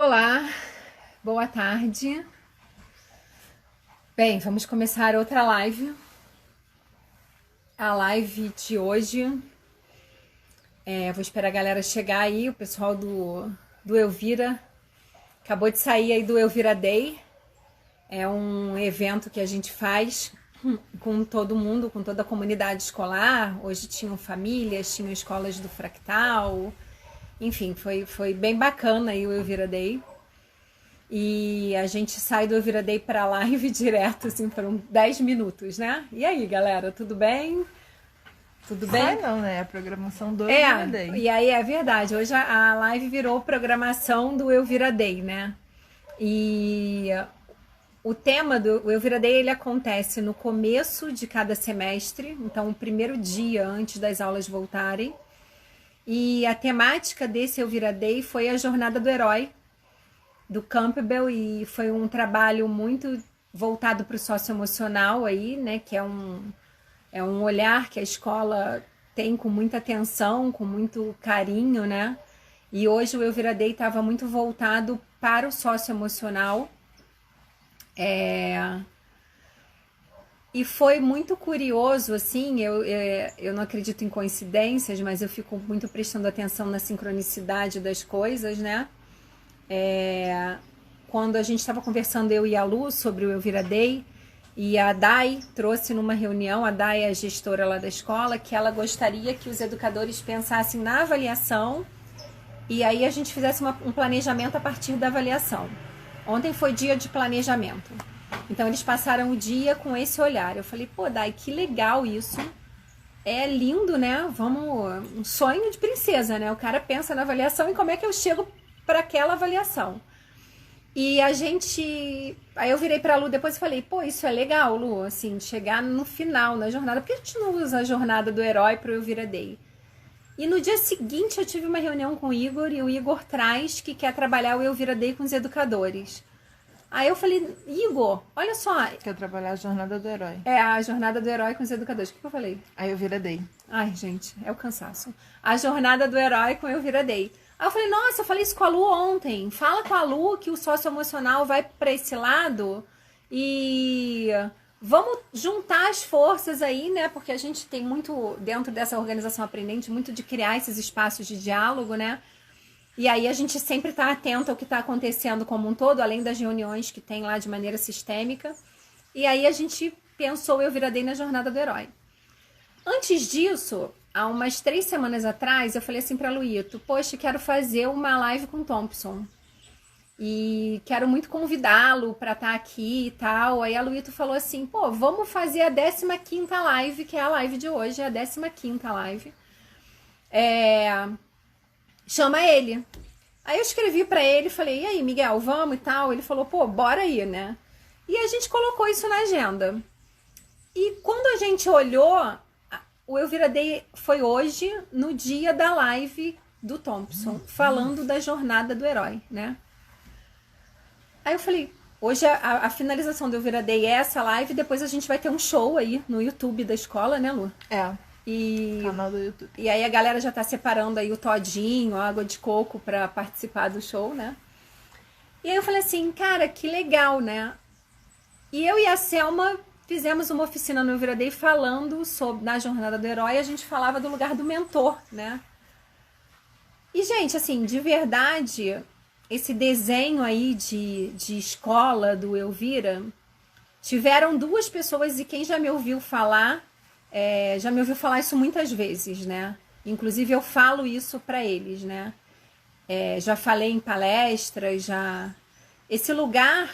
Olá, boa tarde. Bem, vamos começar outra live. A live de hoje, vou esperar a galera chegar aí, o pessoal do Elvira. Acabou de sair aí do Elvira Day. É um evento que a gente faz com todo mundo, com toda a comunidade escolar. Hoje tinham famílias, tinham escolas do Fractal. Enfim, foi bem bacana aí o Elvira Day. E a gente sai do Elvira Day para live direto, assim, foram 10 minutos, né? E aí, galera, tudo bem? Tudo bem? Sai não, né? A programação do Elvira Day. E aí é verdade, hoje a live virou programação do Elvira Day, né? E o tema do Elvira Day, ele acontece no começo de cada semestre, então o primeiro dia antes das aulas voltarem. E a temática desse Elvira Day foi a Jornada do Herói, do Campbell, e foi um trabalho muito voltado para o socioemocional aí, né, que é um olhar que a escola tem com muita atenção, com muito carinho, né, e hoje o Elvira Day estava muito voltado para o socioemocional, e foi muito curioso, assim, eu não acredito em coincidências, mas eu fico muito prestando atenção na sincronicidade das coisas, né, quando a gente estava conversando, eu e a Lu, sobre o Elvira Day, e a Dai trouxe numa reunião, a Dai é a gestora lá da escola, que ela gostaria que os educadores pensassem na avaliação e aí a gente fizesse um planejamento a partir da avaliação. Ontem foi dia de planejamento, então eles passaram o dia com esse olhar. Eu falei, pô, Dai, que legal isso, é lindo, né? Um sonho de princesa, né? O cara pensa na avaliação e como é que eu chego para aquela avaliação. E aí eu virei pra Lu depois e falei, pô, isso é legal, Lu, assim, chegar no final, na jornada, por que a gente não usa a jornada do herói pro Elvira Day? E no dia seguinte eu tive uma reunião com o Igor, e o Igor traz que quer trabalhar o Elvira Day com os educadores. Aí eu falei, Igor, olha só. Quer trabalhar a jornada do herói. A jornada do herói com os educadores. O que eu falei? A Elvira Day. Ai, gente, é o cansaço. A jornada do herói com o Elvira Day. Aí eu falei, nossa, eu falei isso com a Lu ontem. Fala com a Lu que o socioemocional vai para esse lado e vamos juntar as forças aí, né? Porque a gente tem muito, dentro dessa organização aprendente, muito de criar esses espaços de diálogo, né? E aí a gente sempre está atento ao que está acontecendo como um todo, além das reuniões que tem lá de maneira sistêmica. E aí a gente pensou eu viradei na jornada do herói. Antes disso, há umas 3 semanas atrás, eu falei assim para Luíto, poxa, quero fazer uma live com o Thompson. E quero muito convidá-lo para estar aqui e tal. Aí a Luíto falou assim, pô, vamos fazer a 15ª live, que é a live de hoje, é a 15ª live. Chama ele. Aí eu escrevi para ele, falei, e aí, Miguel, vamos e tal? Ele falou, pô, bora aí, né? E a gente colocou isso na agenda. E quando a gente olhou, o Elvira Day foi hoje, no dia da live do Thompson, falando da jornada do herói, né? Aí eu falei, hoje a finalização do Elvira Day é essa live, depois a gente vai ter um show aí no YouTube da escola, né, Lu? Canal do YouTube. E aí a galera já tá separando aí o todinho, a água de coco pra participar do show, né? E aí eu falei assim, cara, que legal, né? E eu e a Selma fizemos uma oficina no Elvira Day falando na jornada do herói, a gente falava do lugar do mentor, né? E, gente, assim, de verdade, esse desenho aí de escola do Elvira, tiveram 2 pessoas, e quem já me ouviu falar, já me ouviu falar isso muitas vezes, né? Inclusive eu falo isso para eles, né? Já falei em palestras, esse lugar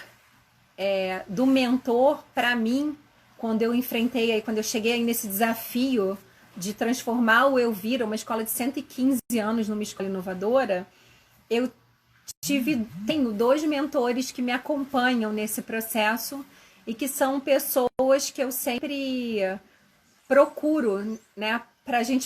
do mentor, para mim, quando eu cheguei aí nesse desafio de transformar o Elvira, uma escola de 115 anos, numa escola inovadora, eu tenho 2 mentores que me acompanham nesse processo e que são pessoas que eu sempre procuro, né,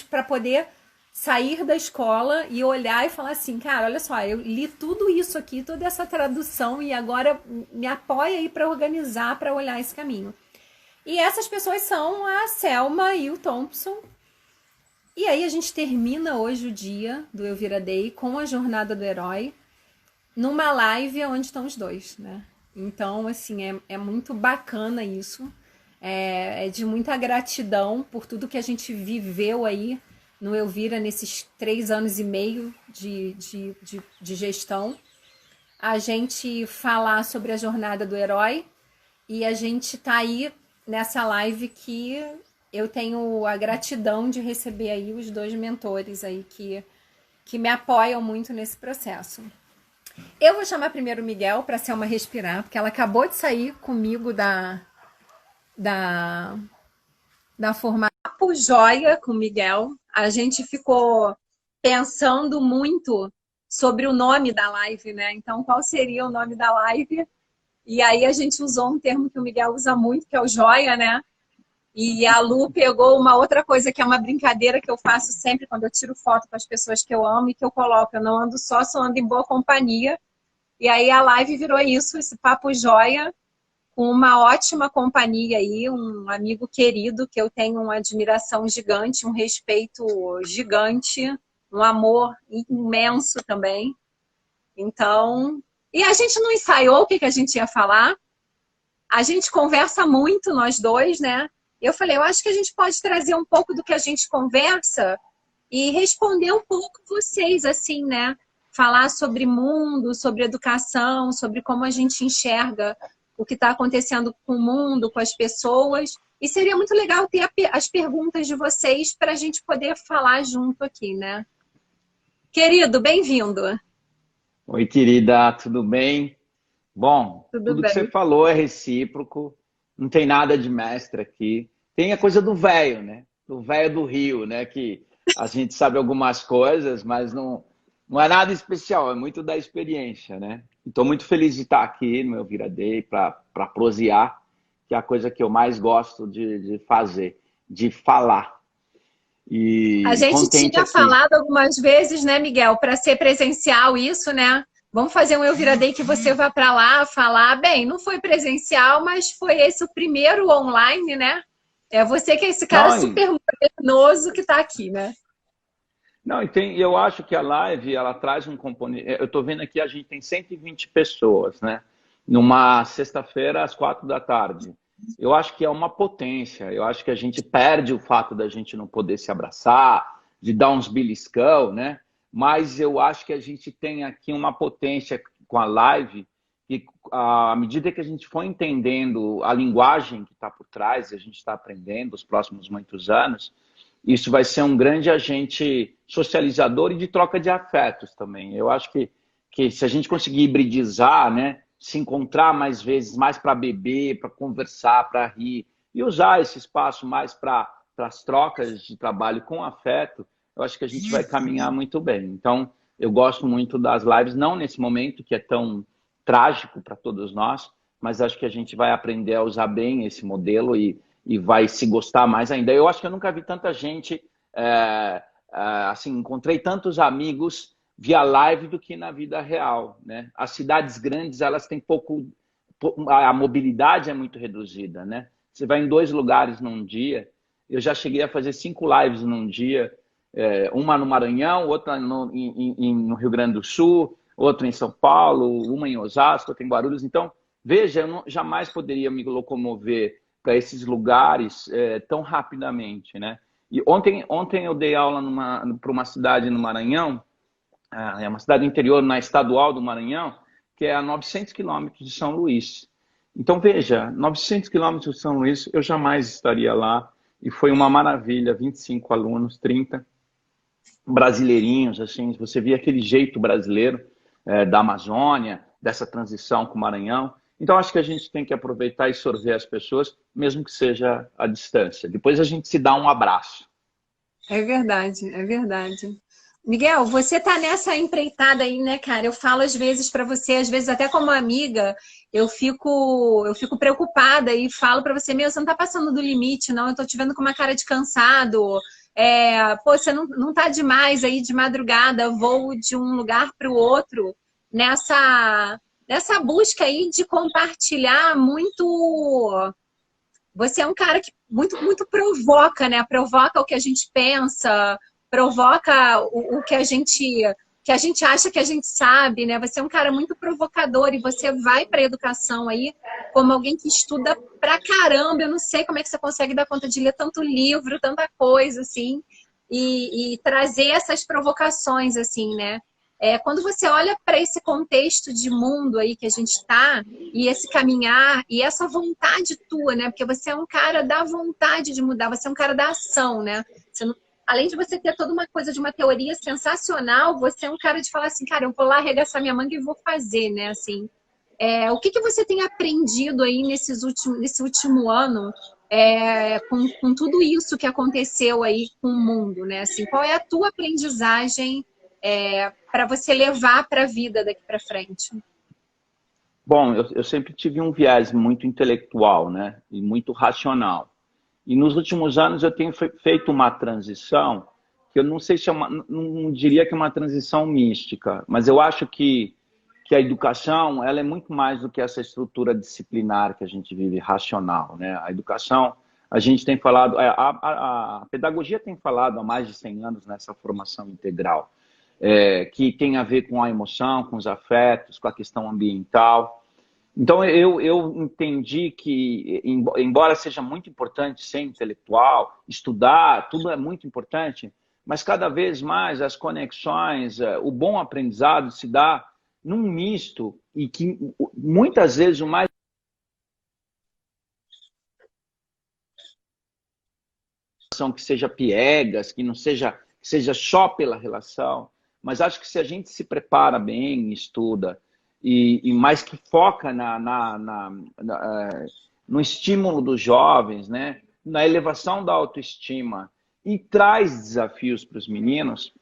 para poder sair da escola e olhar e falar assim, cara, olha só, eu li tudo isso aqui, toda essa tradução, e agora me apoia aí para organizar, para olhar esse caminho. E essas pessoas são a Selma e o Thompson. E aí a gente termina hoje o dia do Elvira Day com a jornada do herói. numa live onde estão os dois, né? Então, assim, é muito bacana isso. É de muita gratidão por tudo que a gente viveu aí no Elvira nesses 3 anos e meio de gestão. A gente falar sobre a jornada do herói e a gente tá aí nessa live que eu tenho a gratidão de receber aí os 2 mentores aí que me apoiam muito nesse processo. Eu vou chamar primeiro o Miguel para a Selma respirar, porque ela acabou de sair comigo da formação joia com o Miguel. A gente ficou pensando muito sobre o nome da live, né? Então, qual seria o nome da live? E aí a gente usou um termo que o Miguel usa muito, que é o joia, né? E a Lu pegou uma outra coisa que é uma brincadeira que eu faço sempre quando eu tiro foto com as pessoas que eu amo e que eu coloco. Eu não ando só ando em boa companhia. E aí a live virou isso, esse papo joia, com uma ótima companhia aí, um amigo querido que eu tenho uma admiração gigante, um respeito gigante, um amor imenso também. Então, e a gente não ensaiou o que a gente ia falar. A gente conversa muito, nós dois, né? Eu falei, eu acho que a gente pode trazer um pouco do que a gente conversa e responder um pouco vocês, assim, né? Falar sobre mundo, sobre educação, sobre como a gente enxerga o que está acontecendo com o mundo, com as pessoas. E seria muito legal ter as perguntas de vocês para a gente poder falar junto aqui, né? Querido, bem-vindo. Oi, querida, tudo bem? Bom, Tudo tudo que você bem. falou é recíproco, não tem nada de mestre aqui. Tem a coisa do velho, né? Do velho do Rio, né? Que a gente sabe algumas coisas, mas não é nada especial, é muito da experiência, né? Estou muito feliz de estar aqui no meu Vira Day para prosear, que é a coisa que eu mais gosto de fazer, de falar. A E gente contente tinha aqui. falado algumas vezes, né, Miguel, para ser presencial isso, né? Vamos fazer um Eu Vira Day que você vá para lá falar. Bem, não foi presencial, mas foi esse o primeiro online, né? É você que é esse cara Não, super modernoso que está aqui, né? Não, eu acho que a live, ela traz um componente. Eu estou vendo aqui, a gente tem 120 pessoas, né? Numa sexta-feira, às 4 da tarde. Eu acho que é uma potência. Eu acho que a gente perde o fato da gente não poder se abraçar, de dar uns beliscão, né? Mas eu acho que a gente tem aqui uma potência com a live, e à medida que a gente for entendendo a linguagem que está por trás, e a gente está aprendendo os próximos muitos anos, isso vai ser um grande agente socializador e de troca de afetos também. Eu acho que se a gente conseguir hibridizar, né, se encontrar mais vezes, mais para beber, para conversar, para rir, e usar esse espaço mais para as trocas de trabalho com afeto, eu acho que a gente vai caminhar muito bem. Então, eu gosto muito das lives, não nesse momento que é tão trágico para todos nós, mas acho que a gente vai aprender a usar bem esse modelo e vai se gostar mais ainda. Eu acho que eu nunca vi tanta gente, assim, encontrei tantos amigos via live do que na vida real, né? As cidades grandes, elas têm pouco, a mobilidade é muito reduzida, né? Você vai em 2 lugares num dia, eu já cheguei a fazer 5 lives num dia, uma no Maranhão, outra no Rio Grande do Sul, outra em São Paulo, uma em Osasco, outra em Guarulhos. Então, veja, eu jamais poderia me locomover para esses lugares tão rapidamente, né? E ontem eu dei aula para uma cidade no Maranhão, é uma cidade interior na estadual do Maranhão, que é a 900 quilômetros de São Luís. Então, veja, 900 quilômetros de São Luís, eu jamais estaria lá, e foi uma maravilha, 25 alunos, 30 brasileirinhos, assim, você via aquele jeito brasileiro da Amazônia, dessa transição com o Maranhão. Então, acho que a gente tem que aproveitar e sorver as pessoas, mesmo que seja à distância. Depois a gente se dá um abraço. É verdade, é verdade. Miguel, você tá nessa empreitada aí, né, cara? Eu falo às vezes para você, às vezes até como amiga, eu fico preocupada e falo para você, meu, você não tá passando do limite, não, eu tô te vendo com uma cara de cansado. Pô, você não tá demais aí de madrugada, voo de um lugar para o outro, nessa busca aí de compartilhar muito. Você é um cara que muito provoca, né? Provoca o que a gente pensa, provoca o que a gente que a gente acha que a gente sabe, né? Você é um cara muito provocador e você vai para a educação aí como alguém que estuda pra caramba. Eu não sei como é que você consegue dar conta de ler tanto livro, tanta coisa, assim, e trazer essas provocações, assim, né? Quando você olha para esse contexto de mundo aí que a gente está, e esse caminhar, e essa vontade tua, né? Porque você é um cara da vontade de mudar, você é um cara da ação, né? Você não, além de você ter toda uma coisa de uma teoria sensacional, você é um cara de falar assim, cara, eu vou lá arregaçar minha manga e vou fazer, né? Assim, o que você tem aprendido aí nesse último ano com tudo isso que aconteceu aí com o mundo, né? Assim, qual é a tua aprendizagem para você levar para a vida daqui para frente? Bom, eu sempre tive um viés muito intelectual, né? E muito racional. E nos últimos anos eu tenho feito uma transição, que eu não sei se não diria que é uma transição mística, mas eu acho que a educação ela é muito mais do que essa estrutura disciplinar que a gente vive, racional, né? A educação, a gente tem falado, a pedagogia tem falado há mais de 100 anos nessa formação integral, que tem a ver com a emoção, com os afetos, com a questão ambiental. Então, eu entendi que, embora seja muito importante ser intelectual, estudar, tudo é muito importante, mas cada vez mais as conexões, o bom aprendizado se dá num misto e que muitas vezes o mais que seja piegas, que não seja, que seja só pela relação, mas acho que se a gente se prepara bem, estuda, e mais que foca no estímulo dos jovens, né? Na elevação da autoestima e traz desafios para os meninos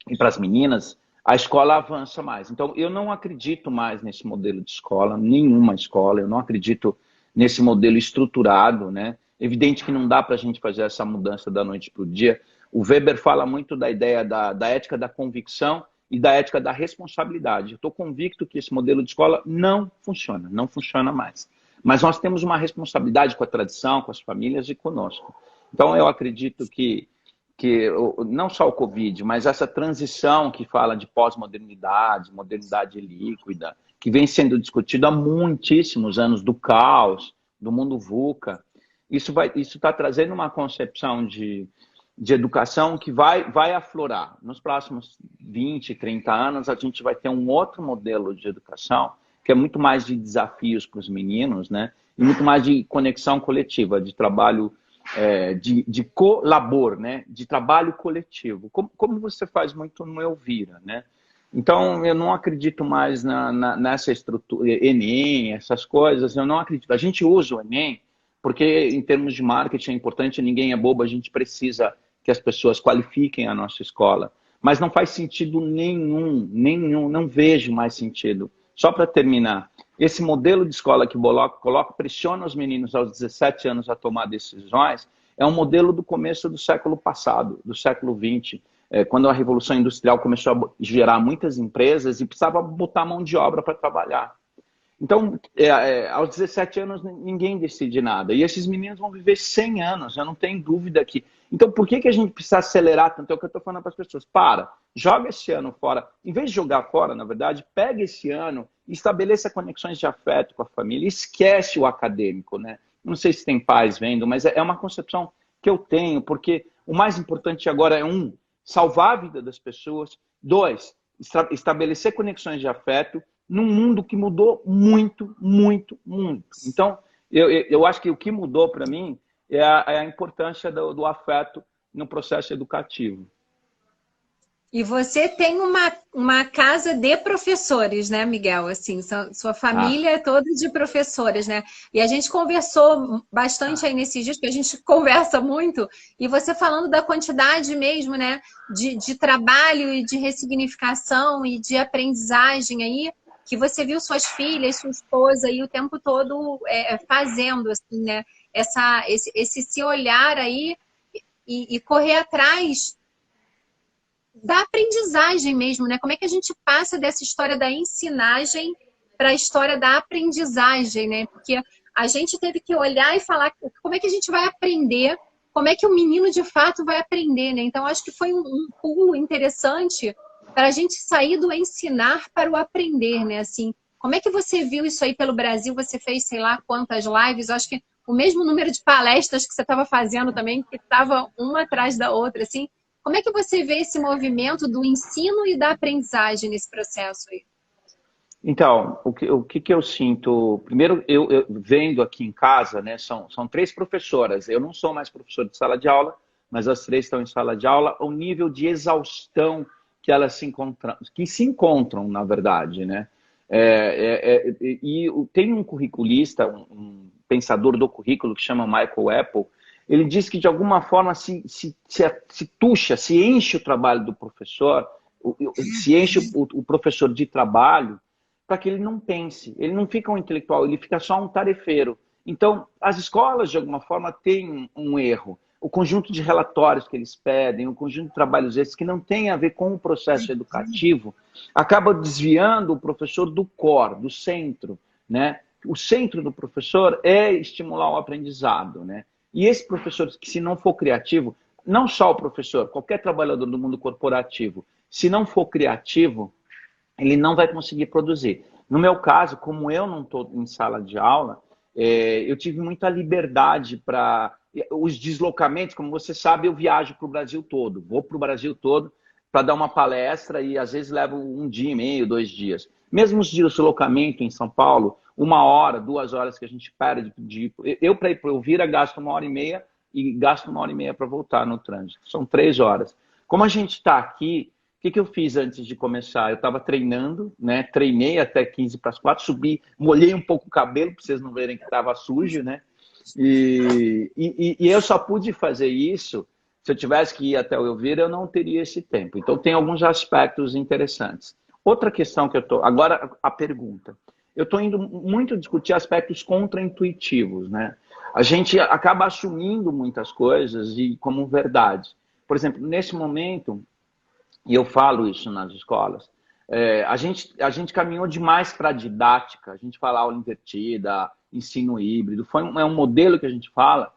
e para as meninas, a escola avança mais. Então, eu não acredito mais nesse modelo de escola, nenhuma escola, eu não acredito nesse modelo estruturado, né? Evidente que não dá para a gente fazer essa mudança da noite para o dia. O Weber fala muito da ideia da ética da convicção e da ética da responsabilidade. Eu estou convicto que esse modelo de escola não funciona mais. Mas nós temos uma responsabilidade com a tradição, com as famílias e conosco. Então, eu acredito que não só o Covid, mas essa transição que fala de pós-modernidade, modernidade líquida, que vem sendo discutido há muitíssimos anos, do caos, do mundo VUCA, isso está trazendo uma concepção de educação que vai aflorar. Nos próximos 20, 30 anos, a gente vai ter um outro modelo de educação, que é muito mais de desafios para os meninos, né? E muito mais de conexão coletiva, de trabalho, de colabor, né? De trabalho coletivo, como você faz muito no Elvira, né? Então, eu não acredito mais nessa estrutura, Enem, essas coisas, eu não acredito. A gente usa o Enem porque, em termos de marketing, é importante, ninguém é bobo, a gente precisa que as pessoas qualifiquem a nossa escola. Mas não faz sentido nenhum, não vejo mais sentido. Só para terminar, esse modelo de escola que pressiona os meninos aos 17 anos a tomar decisões, é um modelo do começo do século passado, do século XX, quando a Revolução Industrial começou a gerar muitas empresas e precisava botar mão de obra para trabalhar. Então, aos 17 anos, ninguém decide nada. E esses meninos vão viver 100 anos, eu não tenho dúvida que... Então, por que a gente precisa acelerar tanto? É o que eu estou falando para as pessoas. Joga esse ano fora. Em vez de jogar fora, na verdade, pega esse ano e estabeleça conexões de afeto com a família. Esquece o acadêmico, né? Não sei se tem pais vendo, mas é uma concepção que eu tenho, porque o mais importante agora é, salvar a vida das pessoas. 2, estabelecer conexões de afeto num mundo que mudou muito, muito, muito. Então, eu acho que o que mudou para mim é a importância do afeto no processo educativo. E você tem uma casa de professores, né, Miguel? Assim, sua família é toda de professores, né? E a gente conversou bastante aí nesses dias, porque a gente conversa muito, e você falando da quantidade mesmo, né, de trabalho e de ressignificação e de aprendizagem aí, que você viu suas filhas, sua esposa aí o tempo todo fazendo, assim, né? Esse se olhar aí e correr atrás da aprendizagem mesmo, né? Como é que a gente passa dessa história da ensinagem para a história da aprendizagem, né? Porque a gente teve que olhar e falar como é que a gente vai aprender, como é que o menino de fato vai aprender, né? Então, acho que foi um pulo interessante para a gente sair do ensinar para o aprender, né? Assim, como é que você viu isso aí pelo Brasil? Você fez, sei lá, quantas lives? Eu acho que o mesmo número de palestras que você estava fazendo também, que estava uma atrás da outra, assim. Como é que você vê esse movimento do ensino e da aprendizagem nesse processo aí? Então, o que eu sinto... Primeiro, eu vendo aqui em casa, né, são 3 professoras. Eu não sou mais professor de sala de aula, mas as 3 estão em sala de aula. O nível de exaustão que elas se encontram, na verdade, né? E tem um curriculista, um pensador do currículo que chama Michael Apple. Ele diz que, de alguma forma, se tucha, se enche o trabalho do professor, se enche o professor de trabalho, para que ele não pense, ele não fica um intelectual, ele fica só um tarefeiro. Então, as escolas, de alguma forma, têm um erro. O conjunto de relatórios que eles pedem, o conjunto de trabalhos esses que não tem a ver com o processo educativo, acaba desviando o professor do core, do centro, né? O centro do professor é estimular o aprendizado, né? E esse professor, que se não for criativo, não só o professor, qualquer trabalhador do mundo corporativo, se não for criativo, ele não vai conseguir produzir. No meu caso, como eu não estou em sala de aula, eu tive muita liberdade para... Os deslocamentos, como você sabe, eu viajo para o Brasil todo. Vou para o Brasil todo para dar uma palestra e às vezes levo 1 dia e meio, 2 dias. Mesmo os deslocamento em São Paulo, 1 hora, 2 horas que a gente perde de... Eu, para ir para Elvira, gasto 1h30 e gasto 1h30 para voltar no trânsito. São 3 horas. Como a gente está aqui... O que eu fiz antes de começar? Eu estava treinando, né? Treinei até 15 para as 4, subi, molhei um pouco o cabelo, para vocês não verem que estava sujo, né? E eu só pude fazer isso, se eu tivesse que ir até o Elvira, eu não teria esse tempo. Então, tem alguns aspectos interessantes. Outra questão que eu estou... Agora, a pergunta. Eu estou indo muito discutir aspectos contraintuitivos, né? A gente acaba assumindo muitas coisas e como verdade. Por exemplo, nesse momento... E eu falo isso nas escolas, a gente caminhou demais para a didática, a gente fala aula invertida, ensino híbrido, é um modelo que a gente fala,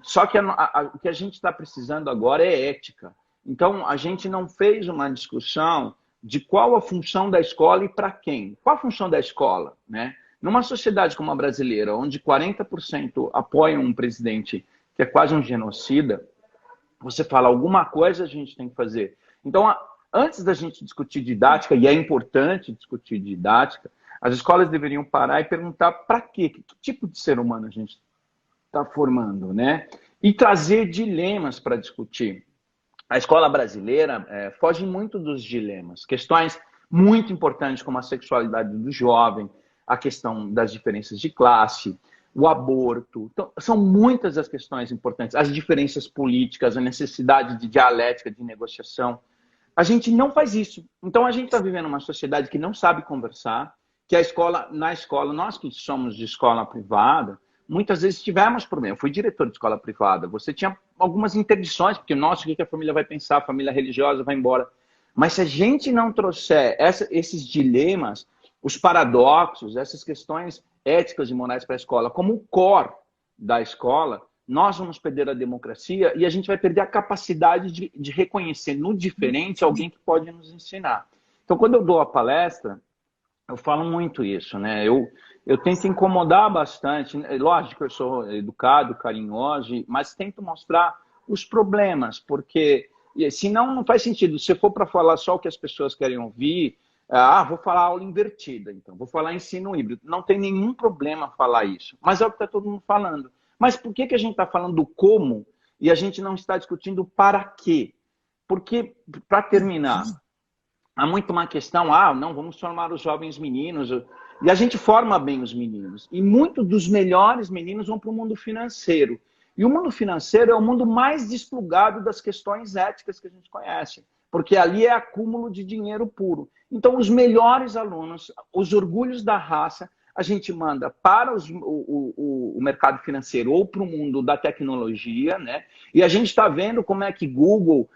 só que o que a gente está precisando agora é ética. Então, a gente não fez uma discussão de qual a função da escola e para quem. Qual a função da escola, né? Numa sociedade como a brasileira, onde 40% apoiam um presidente que é quase um genocida, você fala alguma coisa a gente tem que fazer. Então, antes da gente discutir didática, e é importante discutir didática, as escolas deveriam parar e perguntar para quê? Que tipo de ser humano a gente está formando, né? E trazer dilemas para discutir. A escola brasileira foge muito dos dilemas. Questões muito importantes como a sexualidade do jovem, a questão das diferenças de classe, o aborto. Então, são muitas as questões importantes. As diferenças políticas, a necessidade de dialética, de negociação. A gente não faz isso. Então, a gente está vivendo uma sociedade que não sabe conversar, que na escola, nós que somos de escola privada, muitas vezes tivemos problemas. Eu fui diretor de escola privada. Você tinha algumas interdições, porque, nossa, o que a família vai pensar? A família religiosa vai embora. Mas se a gente não trouxer esses dilemas, os paradoxos, essas questões éticas e morais para a escola, como o core da escola, nós vamos perder a democracia e a gente vai perder a capacidade de reconhecer no diferente alguém que pode nos ensinar. Então, quando eu dou a palestra, eu falo muito isso, né? Eu tento incomodar bastante. Lógico que eu sou educado, carinhoso, mas tento mostrar os problemas, porque senão não faz sentido. Se for para falar só o que as pessoas querem ouvir, vou falar aula invertida, então, vou falar ensino híbrido. Não tem nenhum problema falar isso, mas é o que está todo mundo falando. Mas por que a gente está falando do como e a gente não está discutindo para quê? Porque, para terminar, há muito uma questão, não, vamos formar os jovens meninos. E a gente forma bem os meninos. E muitos dos melhores meninos vão para o mundo financeiro. E o mundo financeiro é o mundo mais desplugado das questões éticas que a gente conhece. Porque ali é acúmulo de dinheiro puro. Então, os melhores alunos, os orgulhos da raça, a gente manda para o mercado financeiro ou para o mundo da tecnologia, né? E a gente está vendo como é que Google,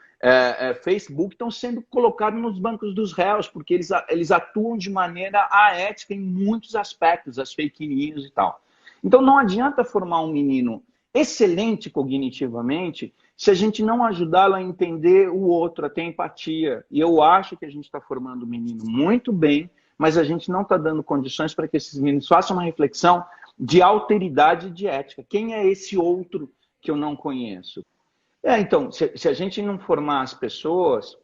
Facebook estão sendo colocados nos bancos dos réus, porque eles atuam de maneira aética em muitos aspectos, as fake news e tal. Então não adianta formar um menino excelente cognitivamente se a gente não ajudá-lo a entender o outro, a ter empatia. E eu acho que a gente está formando o menino muito bem, mas a gente não está dando condições para que esses meninos façam uma reflexão de alteridade e de ética. Quem é esse outro que eu não conheço? Então, se a gente não formar as pessoas,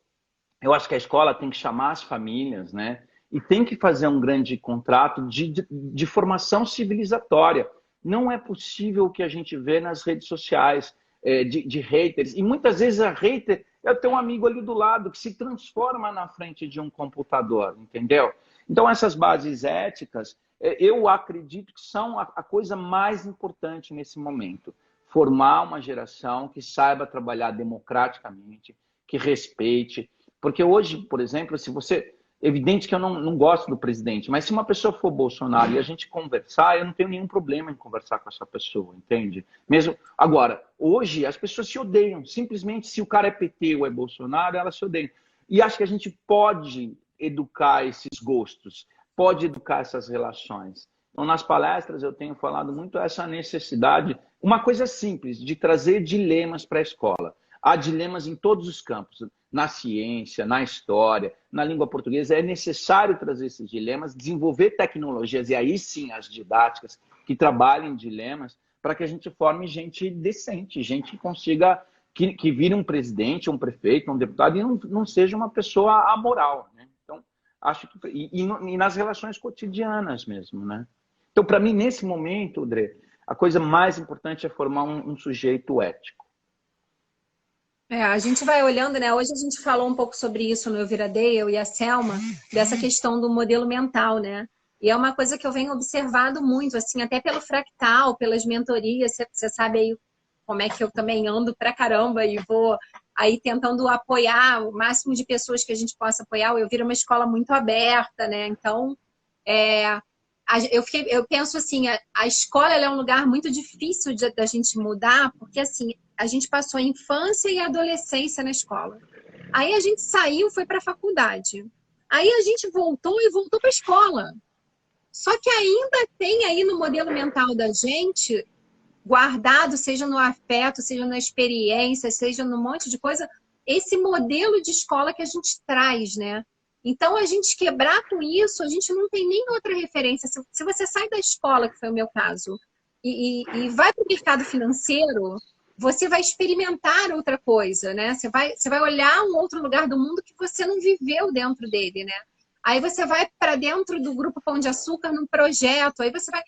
eu acho que a escola tem que chamar as famílias, né? E tem que fazer um grande contrato de formação civilizatória. Não é possível o que a gente vê nas redes sociais, de haters. E muitas vezes a hater é o teu amigo ali do lado, que se transforma na frente de um computador, entendeu? Então, essas bases éticas, eu acredito que são a coisa mais importante nesse momento. Formar uma geração que saiba trabalhar democraticamente, que respeite. Porque hoje, por exemplo, se você... Evidente que eu não gosto do presidente, mas se uma pessoa for Bolsonaro e a gente conversar, eu não tenho nenhum problema em conversar com essa pessoa, entende? Mesmo agora, hoje as pessoas se odeiam. Simplesmente, se o cara é PT ou é Bolsonaro, elas se odeiam. E acho que a gente pode educar esses gostos, pode educar essas relações. Então, nas palestras eu tenho falado muito essa necessidade, uma coisa simples, de trazer dilemas para a escola. Há dilemas em todos os campos, na ciência, na história, na língua portuguesa. É necessário trazer esses dilemas, desenvolver tecnologias, e aí sim as didáticas, que trabalhem dilemas, para que a gente forme gente decente, gente que consiga, que vire um presidente, um prefeito, um deputado, e não seja uma pessoa amoral, né? Então, acho que... E nas relações cotidianas mesmo, né? Então, para mim, nesse momento, André, a coisa mais importante é formar um sujeito ético. A gente vai olhando, né? Hoje a gente falou um pouco sobre isso no Elvira Day, eu e a Selma, dessa questão do modelo mental, né? E é uma coisa que eu venho observado muito, assim, até pelo fractal, pelas mentorias, você sabe aí como é que eu também ando pra caramba e vou aí tentando apoiar o máximo de pessoas que a gente possa apoiar. O Elvira é uma escola muito aberta, né? Então, eu penso assim, a escola ela é um lugar muito difícil da gente mudar, porque assim, a gente passou a infância e a adolescência na escola. Aí a gente saiu, foi para a faculdade. Aí a gente voltou para a escola. Só que ainda tem aí no modelo mental da gente, guardado, seja no afeto, seja na experiência, seja num monte de coisa, esse modelo de escola que a gente traz, né? Então, a gente quebrar com isso, a gente não tem nem outra referência. Se você sai da escola, que foi o meu caso, e vai para o mercado financeiro, você vai experimentar outra coisa, né? Você vai olhar um outro lugar do mundo que você não viveu dentro dele, né? Aí você vai para dentro do Grupo Pão de Açúcar num projeto, aí você vai...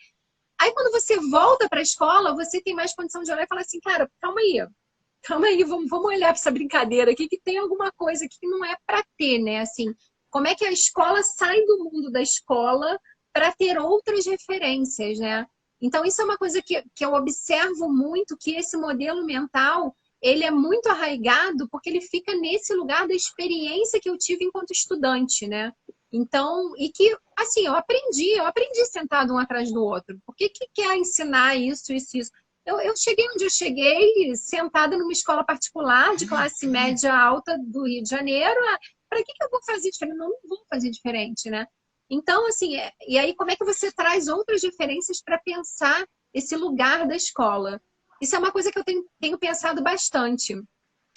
Aí quando você volta para a escola, você tem mais condição de olhar e falar assim, cara, calma aí, vamos olhar para essa brincadeira aqui, que tem alguma coisa que não é para ter, né? Assim, como é que a escola sai do mundo da escola para ter outras referências, né? Então, isso é uma coisa que eu observo muito, que esse modelo mental, ele é muito arraigado porque ele fica nesse lugar da experiência que eu tive enquanto estudante, né? Então, e que, assim, eu aprendi sentado um atrás do outro. Por que quer ensinar isso, isso, isso? Eu cheguei onde eu cheguei, sentada numa escola particular de classe média alta do Rio de Janeiro. Para que eu vou fazer diferente? Não vou fazer diferente, né? Então, assim, e aí como é que você traz outras referências para pensar esse lugar da escola? Isso é uma coisa que eu tenho pensado bastante.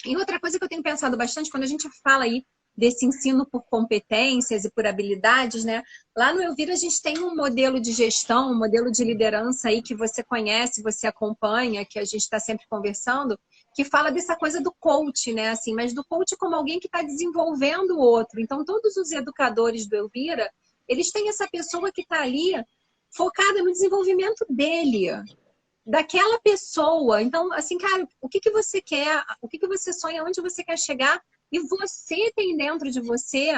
E outra coisa que eu tenho pensado bastante, quando a gente fala aí desse ensino por competências e por habilidades, né? Lá no Elvira a gente tem um modelo de gestão, um modelo de liderança aí que você conhece, você acompanha, que a gente está sempre conversando, que fala dessa coisa do coach, né? Assim, mas do coach como alguém que está desenvolvendo o outro. Então, todos os educadores do Elvira, eles têm essa pessoa que está ali focada no desenvolvimento dele, daquela pessoa. Então, assim, cara, o que você quer? O que você sonha? Onde você quer chegar? E você tem dentro de você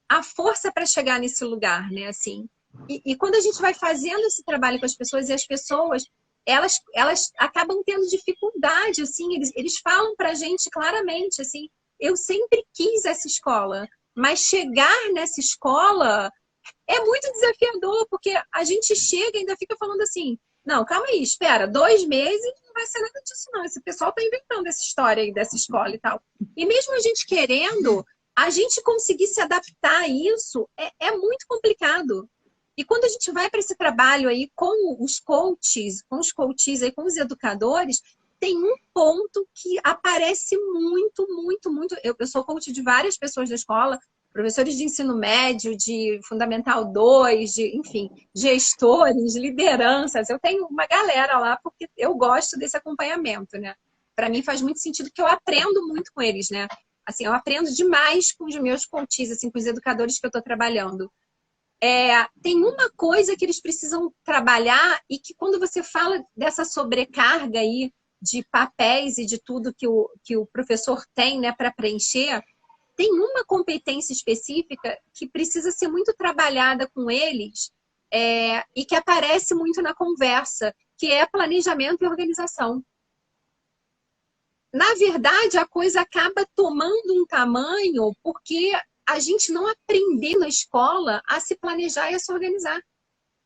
a força para chegar nesse lugar, né? Assim, e quando a gente vai fazendo esse trabalho com as pessoas, e as pessoas, elas acabam tendo dificuldade, assim, eles falam pra gente claramente, assim, eu sempre quis essa escola, mas chegar nessa escola é muito desafiador, porque a gente chega e ainda fica falando assim, não, calma aí, espera, 2 meses não vai ser nada disso não, esse pessoal tá inventando essa história aí dessa escola e tal. E mesmo a gente querendo, a gente conseguir se adaptar a isso é muito complicado. E quando a gente vai para esse trabalho aí com os coaches aí, com os educadores, tem um ponto que aparece muito, muito, muito. Eu sou coach de várias pessoas da escola, professores de ensino médio, de Fundamental 2, enfim, gestores, lideranças. Eu tenho uma galera lá porque eu gosto desse acompanhamento, né? Para mim faz muito sentido que eu aprendo muito com eles, né? Assim, eu aprendo demais com os meus coaches, assim, com os educadores que eu estou trabalhando. Tem uma coisa que eles precisam trabalhar e que quando você fala dessa sobrecarga aí de papéis e de tudo que o professor tem, né, para preencher, tem uma competência específica que precisa ser muito trabalhada com eles e que aparece muito na conversa, que é planejamento e organização. Na verdade, a coisa acaba tomando um tamanho porque a gente não aprendeu na escola a se planejar e a se organizar.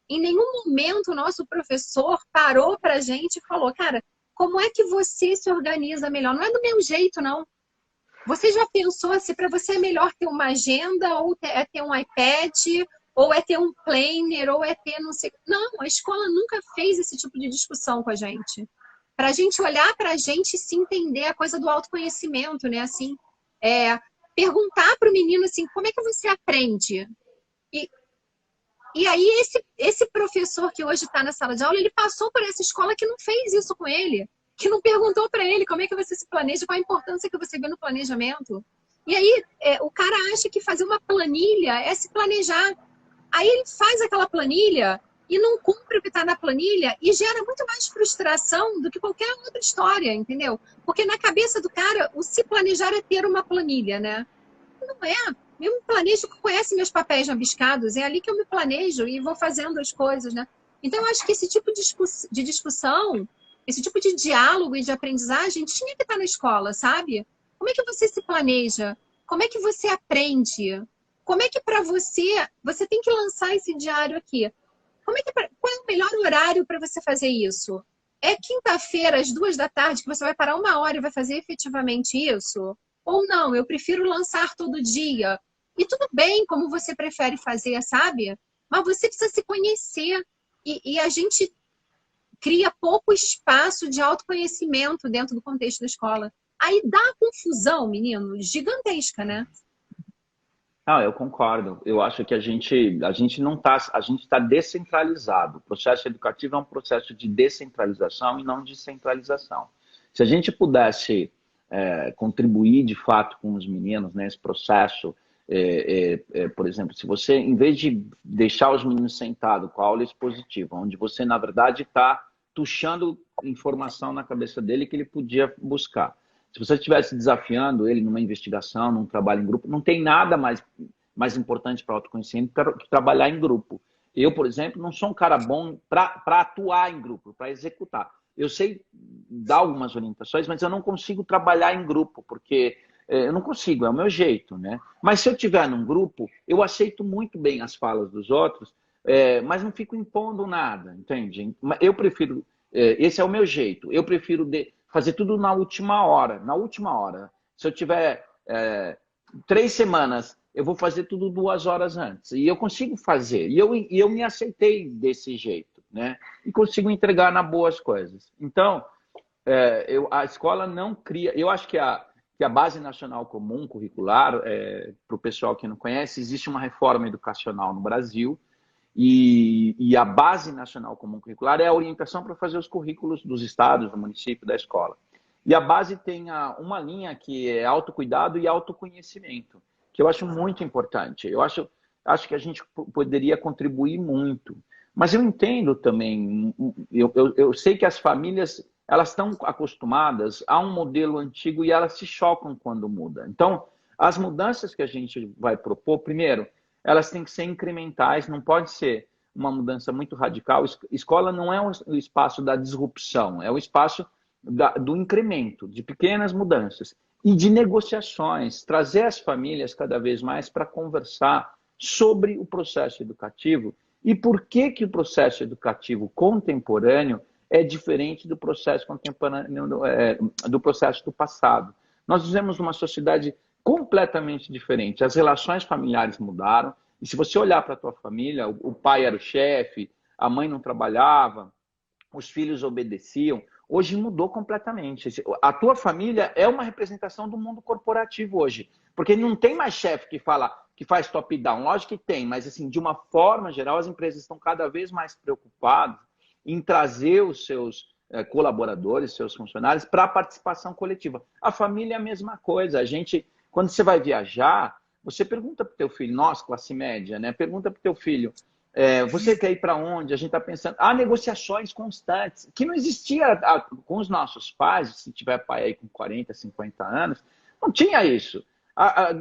Em nenhum momento o nosso professor parou para a gente e falou, cara, como é que você se organiza melhor? Não é do meu jeito, não. Você já pensou se para você é melhor ter uma agenda, ou é ter um iPad, ou é ter um planner, ou é ter não sei... Não, a escola nunca fez esse tipo de discussão com a gente. Para a gente olhar para a gente e se entender a coisa do autoconhecimento, né? Assim, perguntar para o menino assim, como é que você aprende? E aí esse professor que hoje está na sala de aula, ele passou por essa escola que não fez isso com ele, que não perguntou para ele como é que você se planeja, qual a importância que você vê no planejamento. E aí o cara acha que fazer uma planilha é se planejar. Aí ele faz aquela planilha e não cumpre o que está na planilha e gera muito mais frustração do que qualquer outra história, entendeu? Porque na cabeça do cara, o se planejar é ter uma planilha, né? Não é. Eu me planejo, conhece meus papéis rabiscados, é ali que eu me planejo e vou fazendo as coisas, né? Então, eu acho que esse tipo de discussão, esse tipo de diálogo e de aprendizagem tinha que estar na escola, sabe? Como é que você se planeja? Como é que você aprende? Como é que para você tem que lançar esse diário aqui? Qual é o melhor horário para você fazer isso? É quinta-feira, às 2 da tarde, que você vai parar 1 hora e vai fazer efetivamente isso? Ou não, eu prefiro lançar todo dia. E tudo bem como você prefere fazer, sabe? Mas você precisa se conhecer. E a gente cria pouco espaço de autoconhecimento dentro do contexto da escola. Aí dá confusão, menino, gigantesca, né? Não, eu concordo. Eu acho que a gente não tá, a gente está descentralizado. O processo educativo é um processo de descentralização e não de centralização. Se a gente pudesse contribuir de fato com os meninos nesse processo, por exemplo, se você, em vez de deixar os meninos sentados com a aula expositiva, onde você, na verdade, está tuchando informação na cabeça dele que ele podia buscar. Se você estivesse desafiando ele numa investigação, num trabalho em grupo, não tem nada mais importante para o autoconhecimento que trabalhar em grupo. Eu, por exemplo, não sou um cara bom para atuar em grupo, para executar. Eu sei dar algumas orientações, mas eu não consigo trabalhar em grupo, porque eu não consigo, é o meu jeito, né? Mas se eu estiver num grupo, eu aceito muito bem as falas dos outros, mas não fico impondo nada, entende? Eu prefiro, esse é o meu jeito, eu prefiro fazer tudo na última hora. Na última hora. Se eu tiver 3 semanas, eu vou fazer tudo 2 horas antes. E eu consigo fazer. E eu me aceitei desse jeito, né? E consigo entregar na boa as coisas. Então, a escola não cria... Eu acho que a Base Nacional Comum Curricular, para o pessoal que não conhece, existe uma reforma educacional no Brasil. E a Base Nacional Comum Curricular é a orientação para fazer os currículos dos estados, do município, da escola. E a base tem uma linha que é autocuidado e autoconhecimento, que eu acho muito importante. Eu acho que a gente poderia contribuir muito. Mas eu entendo também, eu sei que as famílias elas estão acostumadas a um modelo antigo e elas se chocam quando muda. Então, as mudanças que a gente vai propor, primeiro, elas têm que ser incrementais, não pode ser uma mudança muito radical. Escola não é o espaço da disrupção, é o espaço do incremento, de pequenas mudanças e de negociações, trazer as famílias cada vez mais para conversar sobre o processo educativo e por que o processo educativo contemporâneo é diferente do processo contemporâneo, do processo do passado. Nós vivemos uma sociedade completamente diferente. As relações familiares mudaram. E se você olhar para a tua família, o pai era o chefe, a mãe não trabalhava, os filhos obedeciam. Hoje mudou completamente. A tua família é uma representação do mundo corporativo hoje. Porque não tem mais chefe que fala, que faz top-down. Lógico que tem, mas assim, de uma forma geral, as empresas estão cada vez mais preocupadas em trazer os seus colaboradores, seus funcionários, para a participação coletiva. A família é a mesma coisa. A gente, quando você vai viajar, você pergunta para o teu filho, nós, classe média, né? Pergunta para o teu filho, você quer ir para onde? A gente está pensando. Há negociações constantes, que não existia com os nossos pais, se tiver pai aí com 40, 50 anos, não tinha isso.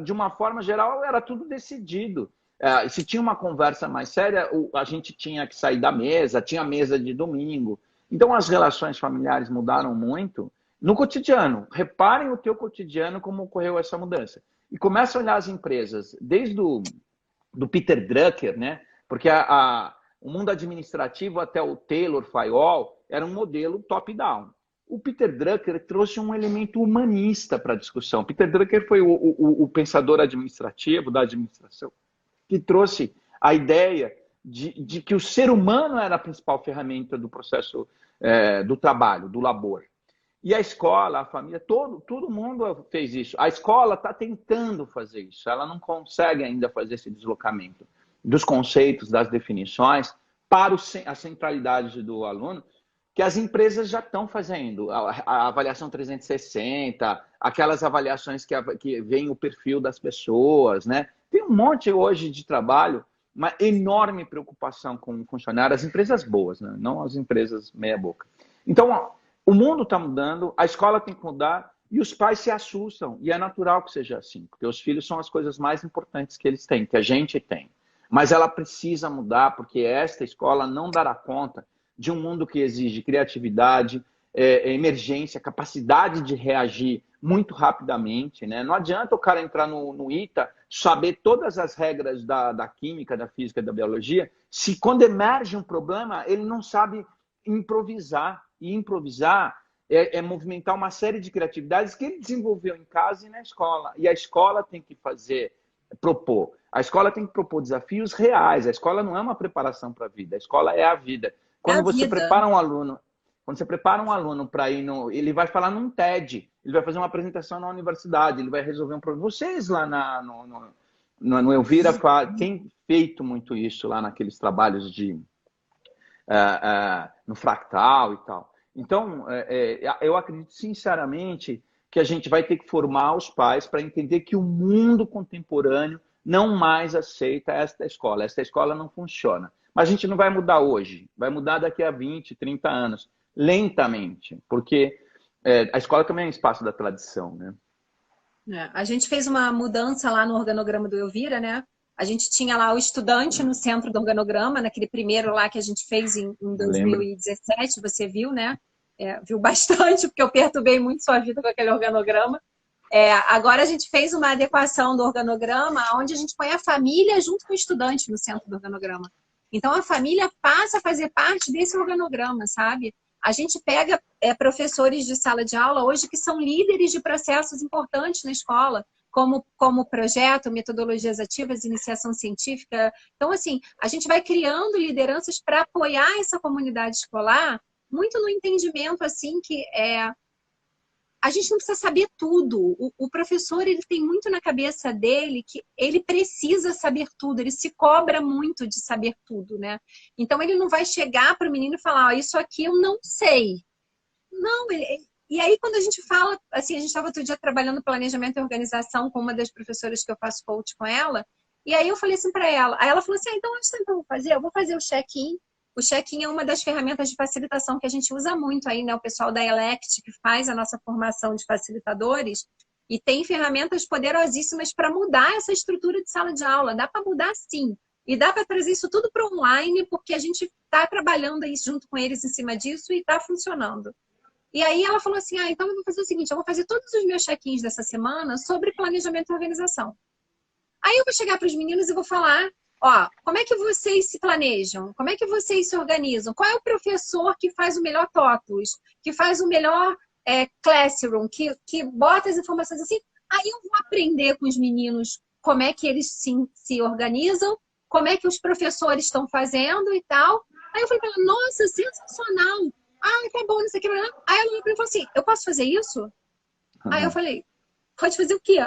De uma forma geral, era tudo decidido. Se tinha uma conversa mais séria, a gente tinha que sair da mesa, tinha mesa de domingo. Então, as relações familiares mudaram muito no cotidiano. Reparem o teu cotidiano como ocorreu essa mudança. E começa a olhar as empresas, desde do Peter Drucker, né? Porque o mundo administrativo até o Taylor Fayol era um modelo top-down. O Peter Drucker trouxe um elemento humanista para a discussão. Peter Drucker foi o pensador administrativo da administração que trouxe a ideia de que o ser humano era a principal ferramenta do processo do trabalho, do labor. E a escola, a família, todo mundo fez isso. A escola está tentando fazer isso. Ela não consegue ainda fazer esse deslocamento dos conceitos, das definições, para a centralidade do aluno, que as empresas já estão fazendo. A avaliação 360, aquelas avaliações que veem o perfil das pessoas, né? Tem um monte hoje de trabalho, uma enorme preocupação com o funcionário, as empresas boas, né? Não as empresas meia boca. Então, o mundo está mudando, a escola tem que mudar e os pais se assustam. E é natural que seja assim, porque os filhos são as coisas mais importantes que eles têm, que a gente tem. Mas ela precisa mudar, porque esta escola não dará conta de um mundo que exige criatividade, emergência, capacidade de reagir muito rapidamente, né? Não adianta o cara entrar no ITA, saber todas as regras da química, da física, da biologia, se quando emerge um problema, ele não sabe improvisar. E improvisar é movimentar uma série de criatividades que ele desenvolveu em casa e na escola. E a escola tem que propor. A escola tem que propor desafios reais. A escola não é uma preparação para a vida. A escola é a vida. Quando você prepara um aluno para ir ele vai falar num TED, ele vai fazer uma apresentação na universidade, ele vai resolver um problema. Vocês lá no Elvira têm feito muito isso lá naqueles trabalhos no Fractal e tal. Então, eu acredito sinceramente que a gente vai ter que formar os pais para entender que o mundo contemporâneo não mais aceita esta escola. Esta escola não funciona. Mas a gente não vai mudar hoje. Vai mudar daqui a 20, 30 anos. Lentamente. Porque a escola também é um espaço da tradição, né? A gente fez uma mudança lá no organograma do Elvira, né? A gente tinha lá o estudante no centro do organograma, naquele primeiro lá que a gente fez em 2017, você viu, né? Viu bastante, porque eu perturbei muito sua vida com aquele organograma. Agora a gente fez uma adequação do organograma, onde a gente põe a família junto com o estudante no centro do organograma. Então a família passa a fazer parte desse organograma, sabe? A gente pega professores de sala de aula hoje que são líderes de processos importantes na escola, como projeto, metodologias ativas, iniciação científica. Então, assim, a gente vai criando lideranças para apoiar essa comunidade escolar, muito no entendimento, assim, que a gente não precisa saber tudo. O professor, ele tem muito na cabeça dele que ele precisa saber tudo, ele se cobra muito de saber tudo, né? Então, ele não vai chegar para o menino e falar, isso aqui eu não sei. Não, e aí, quando a gente fala, assim, a gente estava outro dia trabalhando planejamento e organização com uma das professoras que eu faço coach com ela, e aí eu falei assim para ela, aí ela falou assim, então, onde eu vou fazer? Eu vou fazer o check-in. O check-in é uma das ferramentas de facilitação que a gente usa muito aí, né? O pessoal da Elect, que faz a nossa formação de facilitadores, e tem ferramentas poderosíssimas para mudar essa estrutura de sala de aula. Dá para mudar, sim. E dá para trazer isso tudo para online, porque a gente está trabalhando aí junto com eles em cima disso e está funcionando. E aí ela falou assim, então eu vou fazer o seguinte, eu vou fazer todos os meus check-ins dessa semana sobre planejamento e organização. Aí eu vou chegar para os meninos e vou falar, como é que vocês se planejam? Como é que vocês se organizam? Qual é o professor que faz o melhor TOTUS? Que faz o melhor Classroom? Que bota as informações assim? Aí eu vou aprender com os meninos como é que eles se organizam, como é que os professores estão fazendo e tal. Aí eu falei para ela, nossa, sensacional! Ah, tá bom, não sei o que. Aí ela olhou pra mim e falou assim, eu posso fazer isso? Aí eu falei, pode fazer o quê?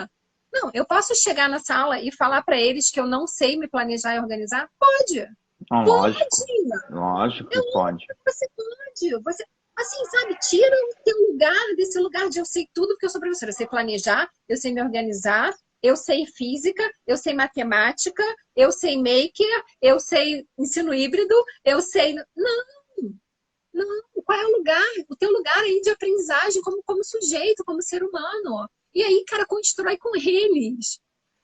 Não, eu posso chegar na sala e falar pra eles que eu não sei me planejar e organizar? Pode. Lógico, Pode. lógico que Eu pode. Você pode. Você, assim, sabe, tira o teu lugar desse lugar de eu sei tudo porque eu sou professora. Eu sei planejar, eu sei me organizar, eu sei física, eu sei matemática, eu sei maker, eu sei ensino híbrido, eu sei. Não, não. Qual é o lugar? O teu lugar aí de aprendizagem como sujeito, como ser humano. E aí, cara, constrói com eles.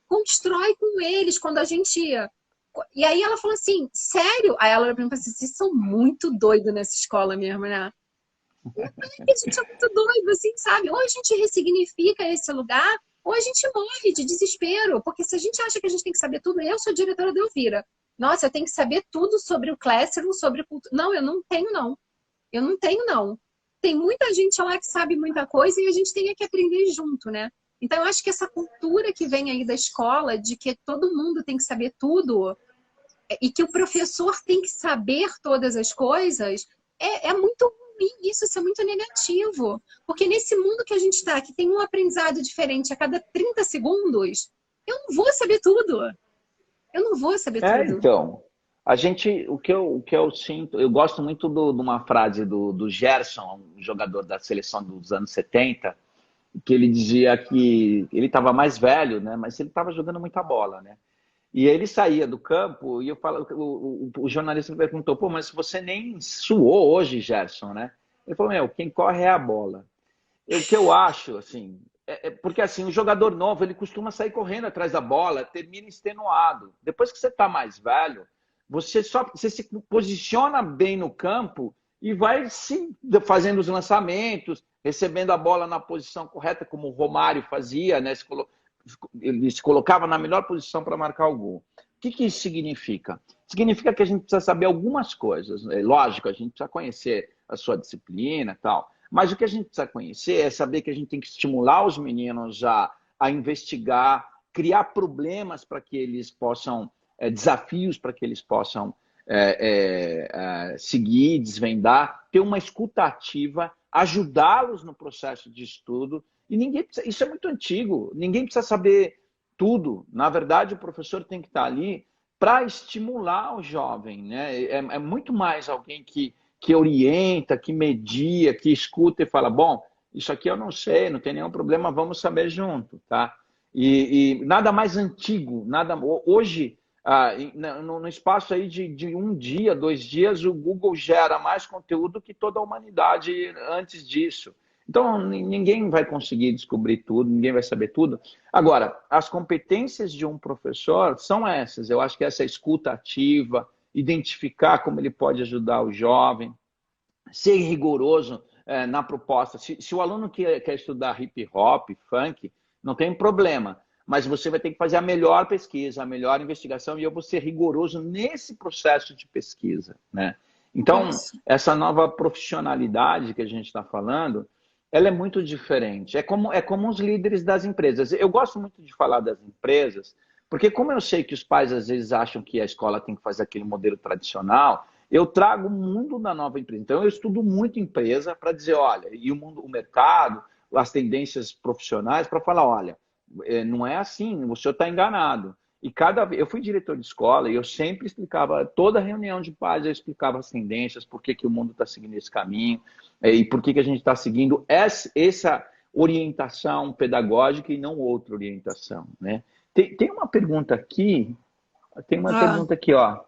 Constrói com eles quando a gente. E aí ela falou assim, sério? Aí ela olhou pra mim e falou assim, vocês são muito doidos nessa escola mesmo, né? A gente é muito doido, assim, sabe? Ou a gente ressignifica esse lugar, ou a gente morre de desespero. Porque se a gente acha que a gente tem que saber tudo, eu sou diretora da Elvira. Nossa, eu tenho que saber tudo sobre o Classroom, sobre cultura. Não, eu não tenho, não. Eu não tenho, não. Tem muita gente lá que sabe muita coisa e a gente tem que aprender junto, né? Então, eu acho que essa cultura que vem aí da escola, de que todo mundo tem que saber tudo, e que o professor tem que saber todas as coisas, é muito ruim isso é muito negativo. Porque nesse mundo que a gente está, que tem um aprendizado diferente a cada 30 segundos, eu não vou saber tudo. Eu não vou saber tudo. Então, o que eu sinto, eu gosto muito de uma frase do Gerson, um jogador da seleção dos anos 70, que ele dizia que ele estava mais velho, né, mas ele estava jogando muita bola, né? E ele saía do campo e eu falo, o jornalista perguntou, pô, mas você nem suou hoje, Gerson, né? Ele falou, meu, quem corre é a bola. O que eu acho, assim, porque assim, o jogador novo, ele costuma sair correndo atrás da bola, termina extenuado. Depois que você está mais velho, você se posiciona bem no campo e vai sim fazendo os lançamentos, recebendo a bola na posição correta, como o Romário fazia, né? Ele se colocava na melhor posição para marcar o gol. O que isso significa? Significa que a gente precisa saber algumas coisas. É lógico, a gente precisa conhecer a sua disciplina e tal. Mas o que a gente precisa conhecer é saber que a gente tem que estimular os meninos a investigar, criar problemas para que eles possam, desafios para que eles possam seguir, desvendar, ter uma escuta ativa, ajudá-los no processo de estudo. E ninguém precisa, isso é muito antigo, ninguém precisa saber tudo. Na verdade, o professor tem que estar ali para estimular o jovem, né? É muito mais alguém que orienta, que media, que escuta e fala, bom, isso aqui eu não sei, não tem nenhum problema, vamos saber junto, tá? E nada mais antigo, hoje, no espaço aí de um dia, 2 dias, o Google gera mais conteúdo que toda a humanidade antes disso. Então, ninguém vai conseguir descobrir tudo, ninguém vai saber tudo. Agora, as competências de um professor são essas. Eu acho que essa escuta ativa, identificar como ele pode ajudar o jovem, ser rigoroso na proposta. Se o aluno quer estudar hip hop, funk, não tem problema, mas você vai ter que fazer a melhor pesquisa, a melhor investigação, e eu vou ser rigoroso nesse processo de pesquisa, né? Então, essa nova profissionalidade que a gente está falando, ela é muito diferente. É como os líderes das empresas. Eu gosto muito de falar das empresas, porque como eu sei que os pais às vezes acham que a escola tem que fazer aquele modelo tradicional, eu trago o mundo da nova empresa. Então, eu estudo muito empresa para dizer, olha, e o mercado, as tendências profissionais, para falar, olha, não é assim, o senhor está enganado. E eu fui diretor de escola e eu sempre explicava, toda reunião de pais eu explicava as tendências, por que o mundo está seguindo esse caminho, e por que a gente está seguindo essa orientação pedagógica e não outra orientação, né? Tem uma pergunta aqui, ó.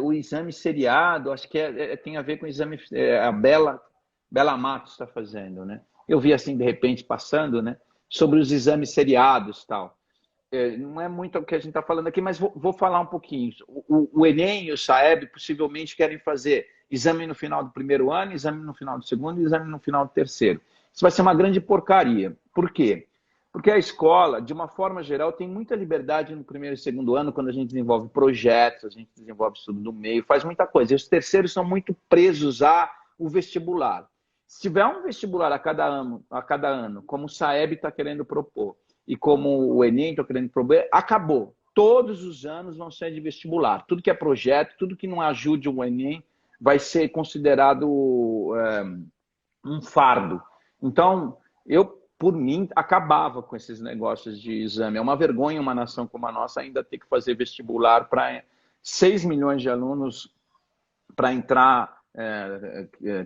O exame seriado, acho que tem a ver com o exame, a Bela Matos está fazendo, né? Eu vi assim, de repente, passando, né? Sobre os exames seriados e tal. Não é muito o que a gente está falando aqui, mas vou falar um pouquinho. O Enem e o SAEB possivelmente querem fazer exame no final do primeiro ano, exame no final do segundo e exame no final do terceiro. Isso vai ser uma grande porcaria. Por quê? Porque a escola, de uma forma geral, tem muita liberdade no primeiro e segundo ano, quando a gente desenvolve projetos, a gente desenvolve estudo do meio, faz muita coisa. E os terceiros são muito presos ao vestibular. Se tiver um vestibular a cada ano, como o SAEB está querendo propor, e como o Enem está querendo propor, acabou. Todos os anos vão ser de vestibular. Tudo que é projeto, tudo que não ajude o Enem, vai ser considerado um fardo. Então, eu, por mim, acabava com esses negócios de exame. É uma vergonha uma nação como a nossa ainda ter que fazer vestibular para 6 milhões de alunos para entrar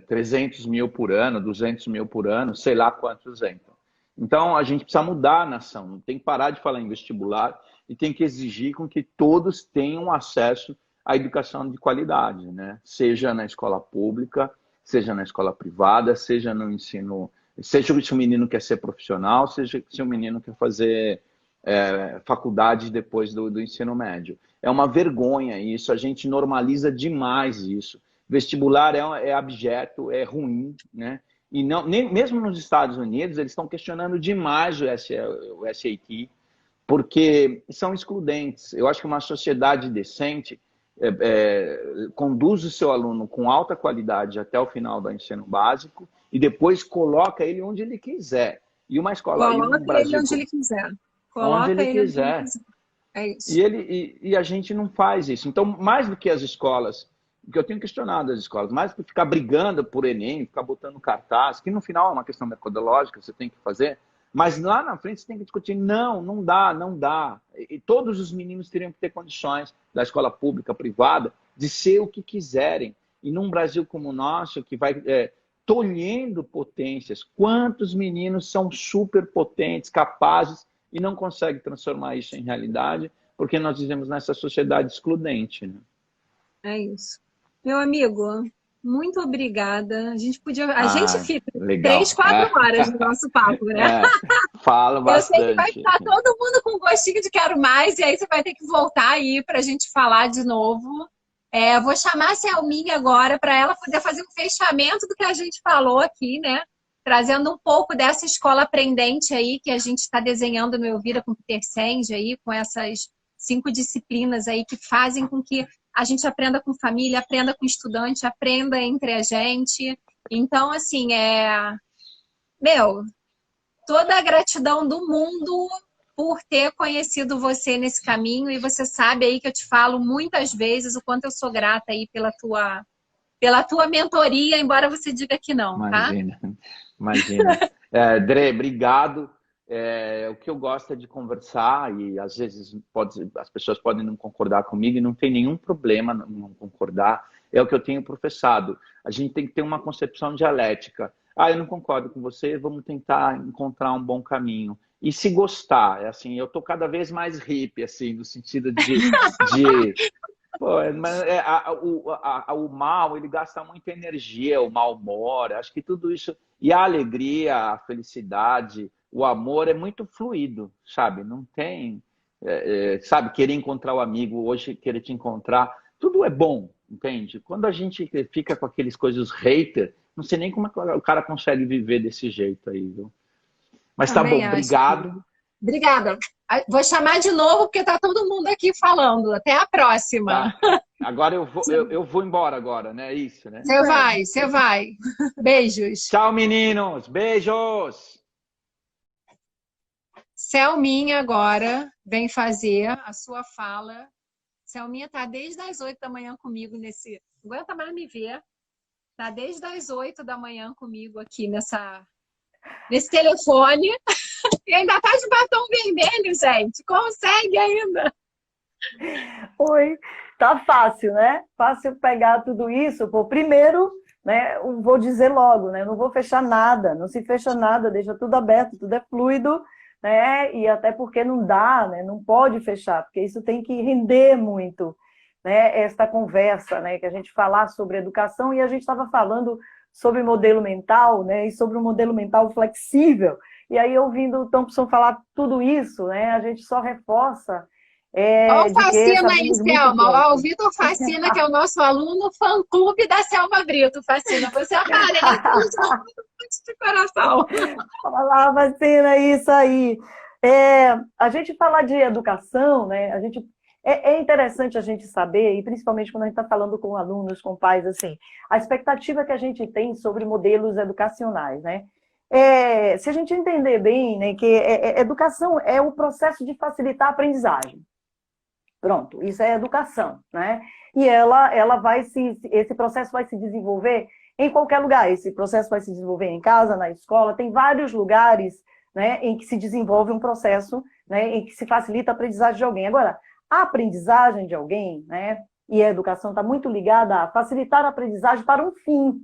300 mil por ano, 200 mil por ano, sei lá quantos entram. Então, a gente precisa mudar a nação. Tem que parar de falar em vestibular e tem que exigir com que todos tenham acesso à educação de qualidade, né? Seja na escola pública, seja na escola privada, seja no ensino... Seja se o menino quer ser profissional, seja se o menino quer fazer faculdade depois do ensino médio. É uma vergonha isso, a gente normaliza demais isso. Vestibular é abjeto, é ruim, né? E não, nem, mesmo nos Estados Unidos, eles estão questionando demais o SAT, porque são excludentes. Eu acho que uma sociedade decente conduz o seu aluno com alta qualidade até o final do ensino básico e depois coloca ele onde ele quiser. E uma escola... Coloca ele onde ele quiser. Onde ele quiser. É isso. E a gente não faz isso. Então, mais do que as escolas, que eu tenho questionado as escolas, mais do que ficar brigando por Enem, ficar botando cartaz, que no final é uma questão metodológica, você tem que fazer, mas lá na frente você tem que discutir, não dá, não dá. E todos os meninos teriam que ter condições, da escola pública, privada, de ser o que quiserem. E num Brasil como o nosso, que vai tolhendo potências, quantos meninos são super potentes, capazes, e não conseguem transformar isso em realidade, porque nós vivemos nessa sociedade excludente, né? É isso. Meu amigo, muito obrigada. A gente fica legal. 3, 4 horas no nosso papo, né? Fala bastante. Eu sei que vai estar todo mundo com gostinho de quero mais, e aí você vai ter que voltar aí para a gente falar de novo. Vou chamar a Selminha agora para ela poder fazer um fechamento do que a gente falou aqui, né? Trazendo um pouco dessa escola aprendente aí que a gente está desenhando no Eu Vira com o Peter Senge aí, com essas 5 disciplinas aí que fazem com que a gente aprenda com família, aprenda com estudante, aprenda entre a gente. Então, assim, toda a gratidão do mundo por ter conhecido você nesse caminho, e você sabe aí que eu te falo muitas vezes o quanto eu sou grata aí pela tua mentoria, embora você diga que não, tá? Imagina. Dre, obrigado. O que eu gosto é de conversar, e às vezes as pessoas podem não concordar comigo, e não tem nenhum problema não concordar. É o que eu tenho professado. A gente tem que ter uma concepção dialética. Eu não concordo com você, vamos tentar encontrar um bom caminho. E se gostar, assim, eu tô cada vez mais hippie, assim, no sentido de o mal, ele gasta muita energia, o mau humor, acho que tudo isso, e a alegria, a felicidade, o amor é muito fluido, sabe? Não tem, sabe, querer encontrar o amigo, hoje querer te encontrar, tudo é bom, entende? Quando a gente fica com aqueles coisas hater, não sei nem como o cara consegue viver desse jeito aí, viu? Mas tá bom, obrigado. Obrigada. Vou chamar de novo, porque tá todo mundo aqui falando. Até a próxima. Tá. Agora eu vou embora agora, né? É isso, né? Você vai. Beijos. Tchau, meninos. Beijos. Selminha agora vem fazer a sua fala. Selminha tá desde as 8 da manhã comigo nesse... Não aguenta mais me ver. Tá desde as 8 da manhã comigo aqui nesse telefone. E ainda tá de batom vermelho, gente. Consegue ainda. Oi, tá fácil, né? Fácil pegar tudo isso. Pô, primeiro, né, vou dizer logo, né? Não vou fechar nada, não se fecha nada, deixa tudo aberto, tudo é fluido, né? E até porque não dá, né? Não pode fechar, porque isso tem que render muito, né? Esta conversa, né? Que a gente falar sobre educação, e a gente estava falando sobre modelo mental, né? E sobre um modelo mental flexível. E aí, ouvindo o Thompson falar tudo isso, né? A gente só reforça. Olha o Facina aí, Selma. Olha o Vitor Facina, que é o nosso aluno fã-clube da Selma Brito. Facina, você aparece de coração. Olá, Facina, isso aí. A gente falar de educação, né? É interessante a gente saber, e principalmente quando a gente está falando com alunos, com pais, assim, a expectativa que a gente tem sobre modelos educacionais, né? Se a gente entender bem, né, que educação é o processo de facilitar a aprendizagem. Pronto, isso é educação, né? E esse processo vai se desenvolver em qualquer lugar. Esse processo vai se desenvolver em casa, na escola, tem vários lugares, né, em que se desenvolve um processo, né, em que se facilita a aprendizagem de alguém. Agora, a aprendizagem de alguém, né, e a educação está muito ligada a facilitar a aprendizagem para um fim.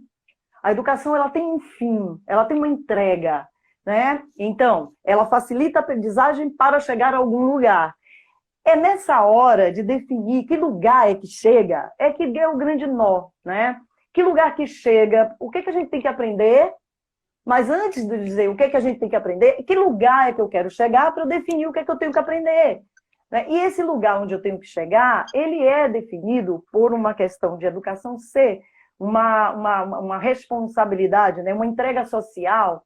A educação, ela tem um fim, ela tem uma entrega, né? Então, ela facilita a aprendizagem para chegar a algum lugar. É nessa hora de definir que lugar é que chega, é que é o grande nó, né? Que lugar que chega, o que a gente tem que aprender, mas antes de dizer o que a gente tem que aprender, que lugar é que eu quero chegar para eu definir o que eu tenho que aprender. Né? E esse lugar onde eu tenho que chegar, ele é definido por uma questão de educação ser uma responsabilidade, né? Uma entrega social.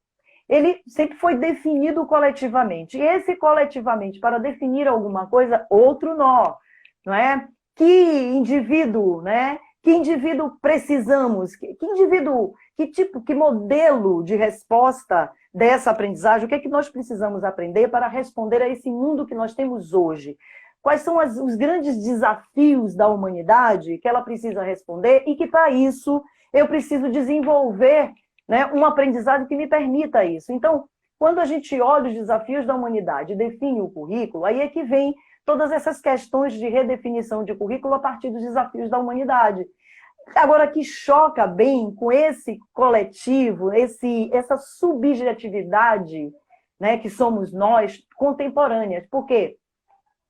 Ele sempre foi definido coletivamente. E esse coletivamente, para definir alguma coisa, outro nó, não é? Que indivíduo, né? Que indivíduo precisamos? Que indivíduo, que modelo de resposta dessa aprendizagem? O que é que nós precisamos aprender para responder a esse mundo que nós temos hoje? Quais são os grandes desafios da humanidade que ela precisa responder e que, para isso, eu preciso desenvolver, né, uma aprendizagem que me permita isso. Então, quando a gente olha os desafios da humanidade e define o currículo, aí é que vem todas essas questões de redefinição de currículo a partir dos desafios da humanidade. Agora, que choca bem com esse coletivo, essa subjetividade, né, que somos nós, contemporâneas. Por quê?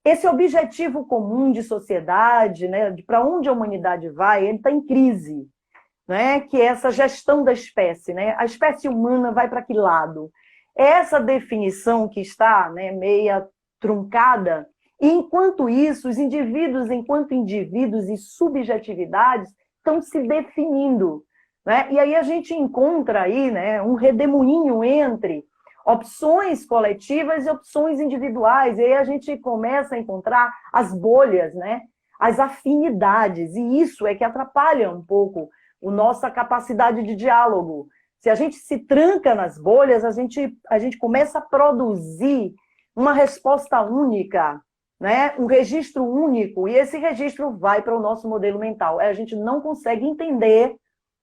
Esse objetivo comum de sociedade, né, para onde a humanidade vai, ele está em crise. Né, que é essa gestão da espécie, né? A espécie humana vai para que lado? Essa definição que está, né, meia truncada, e enquanto isso, os indivíduos, enquanto indivíduos e subjetividades, estão se definindo. Né? E aí a gente encontra aí, né, um redemoinho entre opções coletivas e opções individuais, e aí a gente começa a encontrar as bolhas, né, as afinidades, e isso é que atrapalha um pouco a nossa capacidade de diálogo. Se a gente se tranca nas bolhas, a gente começa a produzir uma resposta única, né? Um registro único, e esse registro vai para o nosso modelo mental. A gente não consegue entender,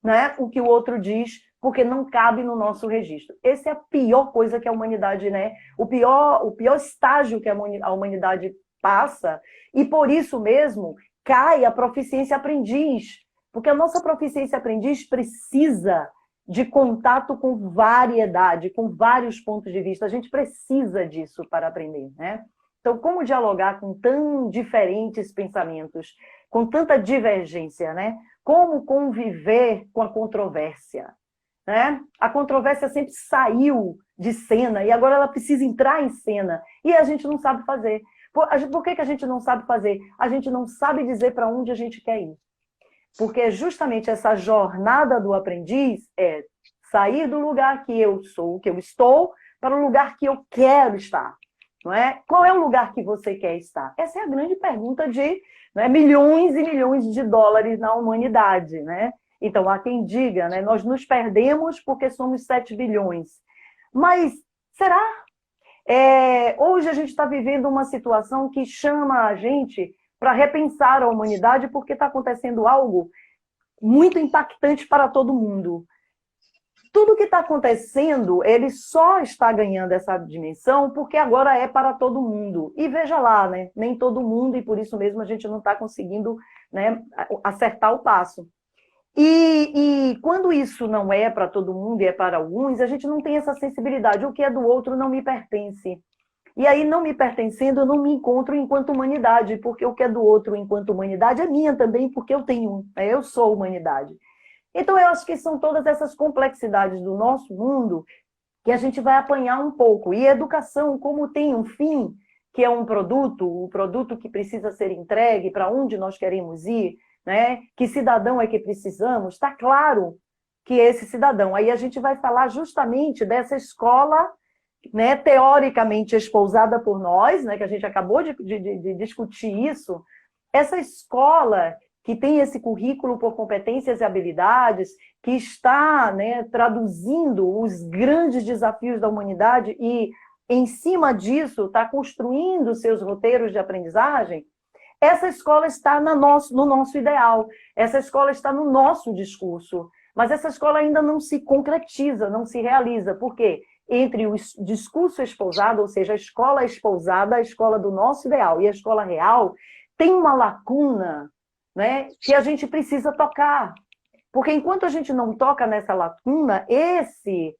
né, o que o outro diz, porque não cabe no nosso registro. Essa é a pior coisa que a humanidade, né? O pior estágio que a humanidade passa, e por isso mesmo cai a proficiência aprendiz. Porque a nossa proficiência aprendiz precisa de contato com variedade, com vários pontos de vista. A gente precisa disso para aprender, né? Então, como dialogar com tão diferentes pensamentos, com tanta divergência, né? Como conviver com a controvérsia, né? A controvérsia sempre saiu de cena e agora ela precisa entrar em cena e a gente não sabe fazer. Por que a gente não sabe fazer? A gente não sabe dizer para onde a gente quer ir. Porque justamente essa jornada do aprendiz é sair do lugar que eu sou, que eu estou, para o lugar que eu quero estar. Não é? Qual é o lugar que você quer estar? Essa é a grande pergunta de, né, milhões e milhões de dólares na humanidade. Né? Então, há quem diga, né, nós nos perdemos porque somos 7 bilhões. Mas será? Hoje a gente está vivendo uma situação que chama a gente para repensar a humanidade, porque está acontecendo algo muito impactante para todo mundo. Tudo que está acontecendo, ele só está ganhando essa dimensão porque agora é para todo mundo. E veja lá, né? Nem todo mundo, e por isso mesmo a gente não está conseguindo, né, acertar o passo. E quando isso não é para todo mundo e é para alguns, a gente não tem essa sensibilidade. O que é do outro não me pertence. E aí, não me pertencendo, eu não me encontro enquanto humanidade, porque o que é do outro enquanto humanidade é minha também, porque eu sou humanidade. Então, eu acho que são todas essas complexidades do nosso mundo que a gente vai apanhar um pouco. E a educação, como tem um fim, que é um produto, o produto que precisa ser entregue, para onde nós queremos ir, né? Que cidadão é que precisamos, está claro que esse cidadão. Aí a gente vai falar justamente dessa escola, né, teoricamente espousada por nós, né, que a gente acabou de discutir isso, essa escola que tem esse currículo por competências e habilidades, que está, né, traduzindo os grandes desafios da humanidade e, em cima disso, está construindo seus roteiros de aprendizagem, essa escola está no nosso ideal, essa escola está no nosso discurso, mas essa escola ainda não se concretiza, não se realiza. Por quê? Entre o discurso espousado, ou seja, a escola espousada, a escola do nosso ideal, e a escola real, tem uma lacuna, né, que a gente precisa tocar. Porque enquanto a gente não toca nessa lacuna, esse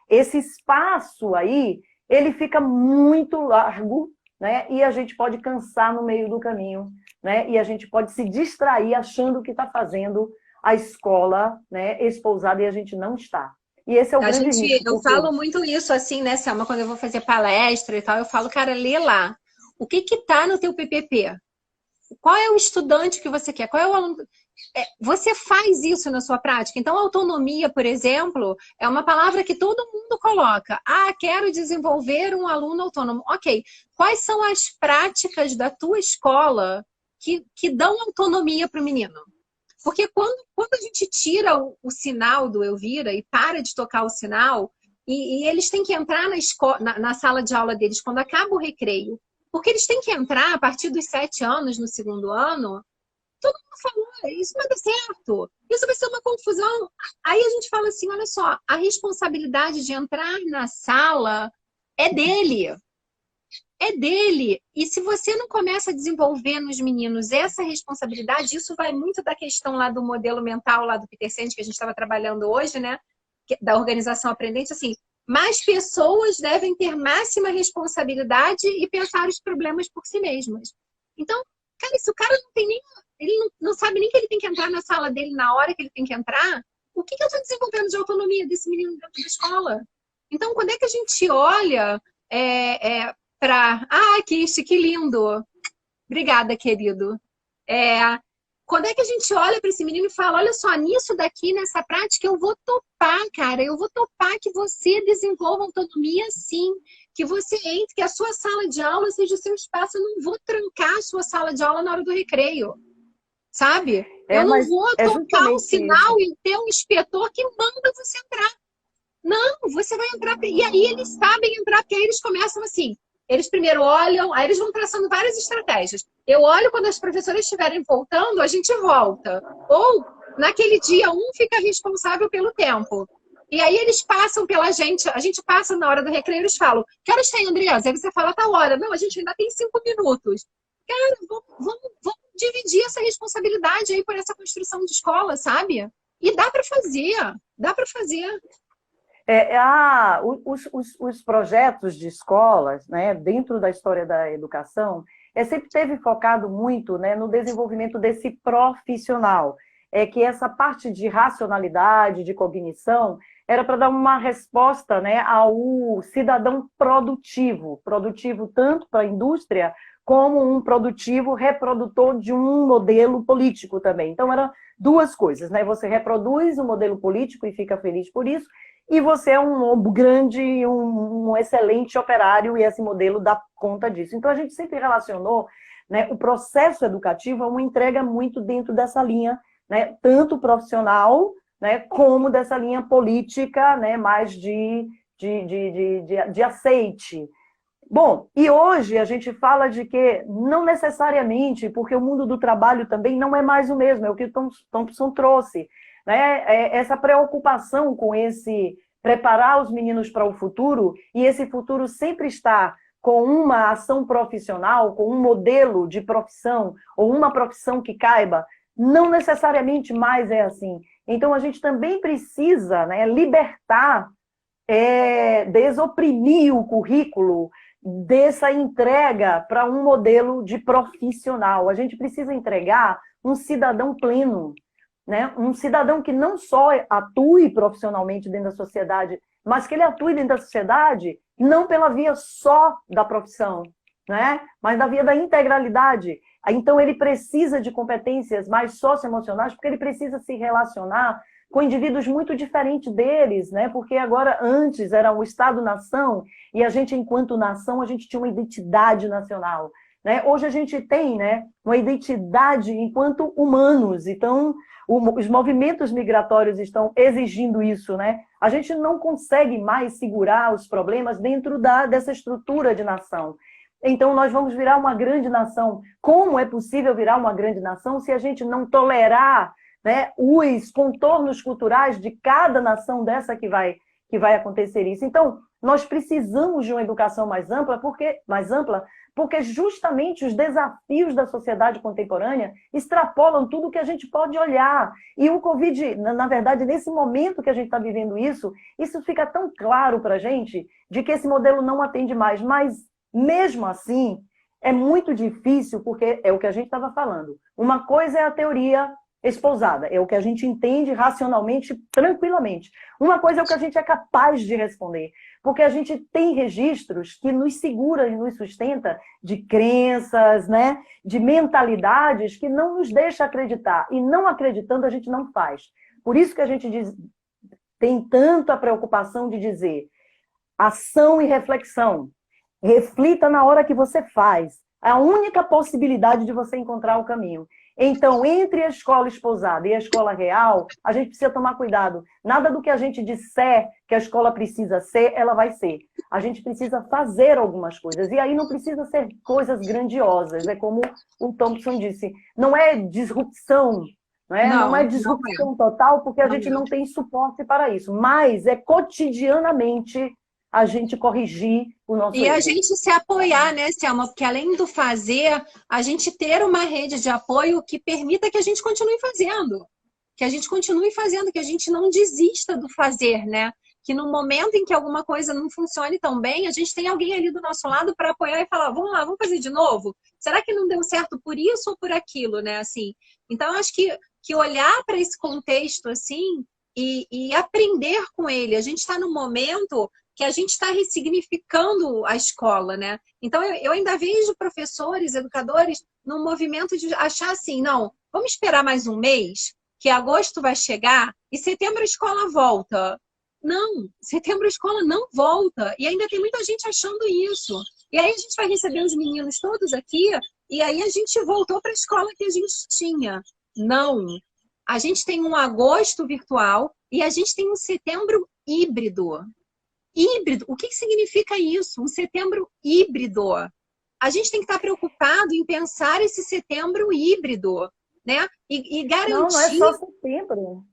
espaço aí, ele fica muito largo, né, e a gente pode cansar no meio do caminho, né, e a gente pode se distrair achando que está fazendo a escola, né, espousada, e a gente não está. E esse é o grande risco. Eu falo muito isso assim, né, Selma, quando eu vou fazer palestra e tal, eu falo, cara, lê lá. O que que tá no teu PPP? Qual é o estudante que você quer? Qual é o aluno? Você faz isso na sua prática? Então, autonomia, por exemplo, é uma palavra que todo mundo coloca. Ah, quero desenvolver um aluno autônomo. Ok. Quais são as práticas da tua escola que dão autonomia para o menino? Porque quando a gente tira o sinal do Elvira e para de tocar o sinal, e eles têm que entrar na sala de aula deles quando acaba o recreio, porque eles têm que entrar a partir dos 7 anos, no segundo ano, todo mundo falou, isso não vai dar certo, isso vai ser uma confusão. Aí a gente fala assim, olha só, a responsabilidade de entrar na sala é dele. É dele. E se você não começa a desenvolver nos meninos essa responsabilidade, isso vai muito da questão lá do modelo mental, lá do Peter Senge, que a gente estava trabalhando hoje, né? Da organização aprendente, assim, mais pessoas devem ter máxima responsabilidade e pensar os problemas por si mesmas. Então, cara, se o cara não tem nem... Ele não sabe nem que ele tem que entrar na sala dele na hora que ele tem que entrar, o que eu estou desenvolvendo de autonomia desse menino dentro da escola? Então, quando é que a gente olha para... Ah, que lindo! Obrigada, querido. Quando é que a gente olha para esse menino e fala, olha só, nisso daqui, nessa prática, eu vou topar, cara. Eu vou topar que você desenvolva autonomia, sim. Que você entre, que a sua sala de aula seja o seu espaço. Eu não vou trancar a sua sala de aula na hora do recreio. Sabe? Eu não vou tocar um sinal e ter um inspetor que manda você entrar. Não, você vai entrar. E aí eles sabem entrar, porque aí eles começam assim. Eles primeiro olham, aí eles vão traçando várias estratégias. Eu olho quando as professoras estiverem voltando, a gente volta. Ou, naquele dia, um fica responsável pelo tempo. E aí eles passam pela gente, a gente passa na hora do recreio, eles falam, que horas tem, Andreasa? Aí você fala, tá hora. Não, a gente ainda tem 5 minutos. Cara, vamos dividir essa responsabilidade aí por essa construção de escola, sabe? E dá para fazer, dá para fazer. Os projetos de escolas, né, dentro da história da educação, sempre teve focado muito, né, no desenvolvimento desse profissional. Que essa parte de racionalidade, de cognição, era para dar uma resposta, né, ao cidadão produtivo tanto para a indústria, como um produtivo reprodutor de um modelo político também. Então, eram duas coisas, né? Você reproduz o modelo político e fica feliz por isso, e você é um grande, um excelente operário, e esse modelo dá conta disso. Então, a gente sempre relacionou, né, o processo educativo a uma entrega muito dentro dessa linha, né, tanto profissional, né, como dessa linha política, né, mais de aceite. Bom, e hoje a gente fala de que não necessariamente, porque o mundo do trabalho também não é mais o mesmo, é o que o Thompson trouxe, né? Essa preocupação com preparar os meninos para o futuro, e esse futuro sempre está com uma ação profissional, com um modelo de profissão, ou uma profissão que caiba, não necessariamente mais é assim. Então, a gente também precisa, né, libertar, desoprimir o currículo dessa entrega para um modelo de profissional. A gente precisa entregar um cidadão pleno, né? Um cidadão que não só atue profissionalmente dentro da sociedade, mas que ele atue dentro da sociedade não pela via só da profissão, né? Mas da via da integralidade. Então, ele precisa de competências mais socioemocionais, porque ele precisa se relacionar com indivíduos muito diferentes deles, né? Porque agora, antes, era o Estado-nação, e a gente, enquanto nação, a gente tinha uma identidade nacional, né? Hoje a gente tem, né, uma identidade enquanto humanos. Então, os movimentos migratórios estão exigindo isso, né? A gente não consegue mais segurar os problemas dentro dessa estrutura de nação. então nós vamos virar uma grande nação. Como é possível virar uma grande nação se a gente não tolerar, né, os contornos culturais de cada nação dessa que vai acontecer isso? Então, nós precisamos de uma educação mais ampla, porque justamente os desafios da sociedade contemporânea extrapolam tudo que a gente pode olhar. E o Covid, na verdade, nesse momento que a gente está vivendo isso fica tão claro para a gente de que esse modelo não atende mais. Mas, mesmo assim, é muito difícil, porque é o que a gente estava falando. Uma coisa é a teoria espousada, é o que a gente entende racionalmente, tranquilamente. Uma coisa é o que a gente é capaz de responder, porque a gente tem registros que nos segura e nos sustenta de crenças, né, de mentalidades que não nos deixa acreditar. E não acreditando, a gente não faz. Por isso que a gente tem tanto a preocupação de dizer ação e reflexão. Reflita na hora que você faz. É a única possibilidade de você encontrar o caminho. Então, entre a escola espousada e a escola real, a gente precisa tomar cuidado. Nada do que a gente disser que a escola precisa ser, ela vai ser. A gente precisa fazer algumas coisas. E aí não precisa ser coisas grandiosas. É como o Thompson disse, não é disrupção, não é disrupção total, porque a gente não tem suporte para isso. Mas é cotidianamente a gente corrigir o nosso erro. E a gente se apoiar, né, Selma? Porque além do fazer, a gente ter uma rede de apoio que permita que a gente continue fazendo. Que a gente continue fazendo, que a gente não desista do fazer, né? Que no momento em que alguma coisa não funcione tão bem, a gente tem alguém ali do nosso lado para apoiar e falar, vamos lá, vamos fazer de novo? Será que não deu certo por isso ou por aquilo, né? Assim, então, eu acho que olhar para esse contexto, assim, e aprender com ele. A gente está num momento que a gente está ressignificando a escola, né? Então, eu ainda vejo professores, educadores, num movimento de achar assim, não, vamos esperar mais um mês, que agosto vai chegar e setembro a escola volta. Não, setembro a escola não volta. E ainda tem muita gente achando isso. E aí a gente vai receber os meninos todos aqui e aí a gente voltou para a escola que a gente tinha. Não. A gente tem um agosto virtual e a gente tem um setembro híbrido. Híbrido, o que significa isso? Um setembro híbrido. A gente tem que estar preocupado em pensar esse setembro híbrido, né? E garantir... Não é só setembro.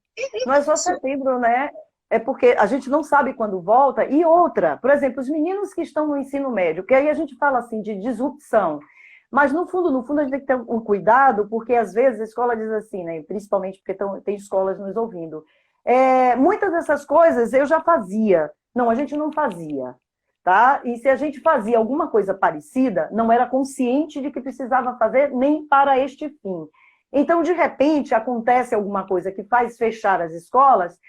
Não é só setembro, né? É porque a gente não sabe quando volta. E outra, por exemplo, os meninos que estão no ensino médio, que aí a gente fala assim de disrupção. Mas no fundo, a gente tem que ter um cuidado, porque às vezes a escola diz assim, né? Principalmente porque tem escolas nos ouvindo. Muitas dessas coisas eu já fazia. Não, a gente não fazia, tá? E se a gente fazia alguma coisa parecida, não era consciente de que precisava fazer nem para este fim. Então, de repente, acontece alguma coisa que faz fechar as escolas,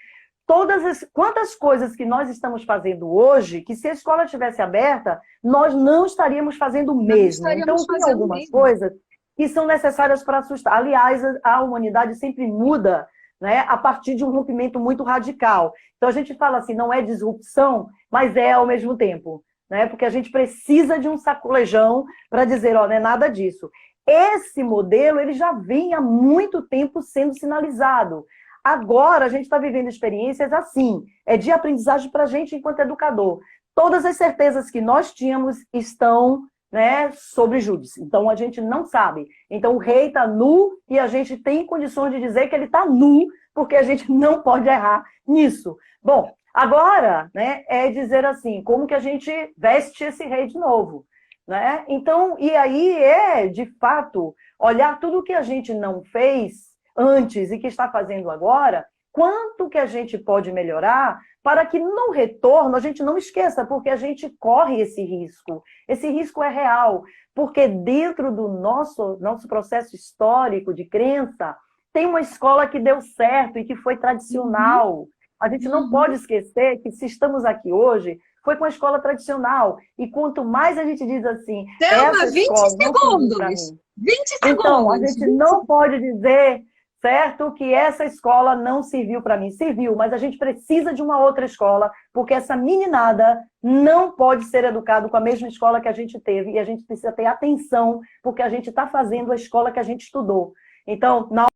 quantas coisas que nós estamos fazendo hoje, que se a escola estivesse aberta, nós não estaríamos fazendo o mesmo. Então, tem algumas coisas que são necessárias para assustar. Aliás, a humanidade sempre muda, né, a partir de um rompimento muito radical. Então, a gente fala assim, não é disrupção, mas é ao mesmo tempo, né? Porque a gente precisa de um sacolejão para dizer, ó, não é nada disso. Esse modelo, ele já vem há muito tempo sendo sinalizado. Agora, a gente está vivendo experiências assim, é de aprendizagem para a gente enquanto educador. Todas as certezas que nós tínhamos estão, né, sobre júdice. Então, a gente não sabe. Então, o rei está nu e a gente tem condições de dizer que ele está nu, porque a gente não pode errar nisso. Bom, agora, né, é dizer assim, como que a gente veste esse rei de novo, né? Então, e aí de fato, olhar tudo que a gente não fez antes e que está fazendo agora, quanto que a gente pode melhorar para que no retorno a gente não esqueça, porque a gente corre esse risco. Esse risco é real, porque dentro do nosso processo histórico de crença, tem uma escola que deu certo e que foi tradicional. A gente não pode esquecer que se estamos aqui hoje, foi com a escola tradicional. E quanto mais a gente diz assim... Selma, 20 segundos! 20 segundos! Então, a gente não pode dizer... certo? Que essa escola não serviu para mim. Serviu, mas a gente precisa de uma outra escola, porque essa meninada não pode ser educada com a mesma escola que a gente teve, e a gente precisa ter atenção, porque a gente está fazendo a escola que a gente estudou. Então, na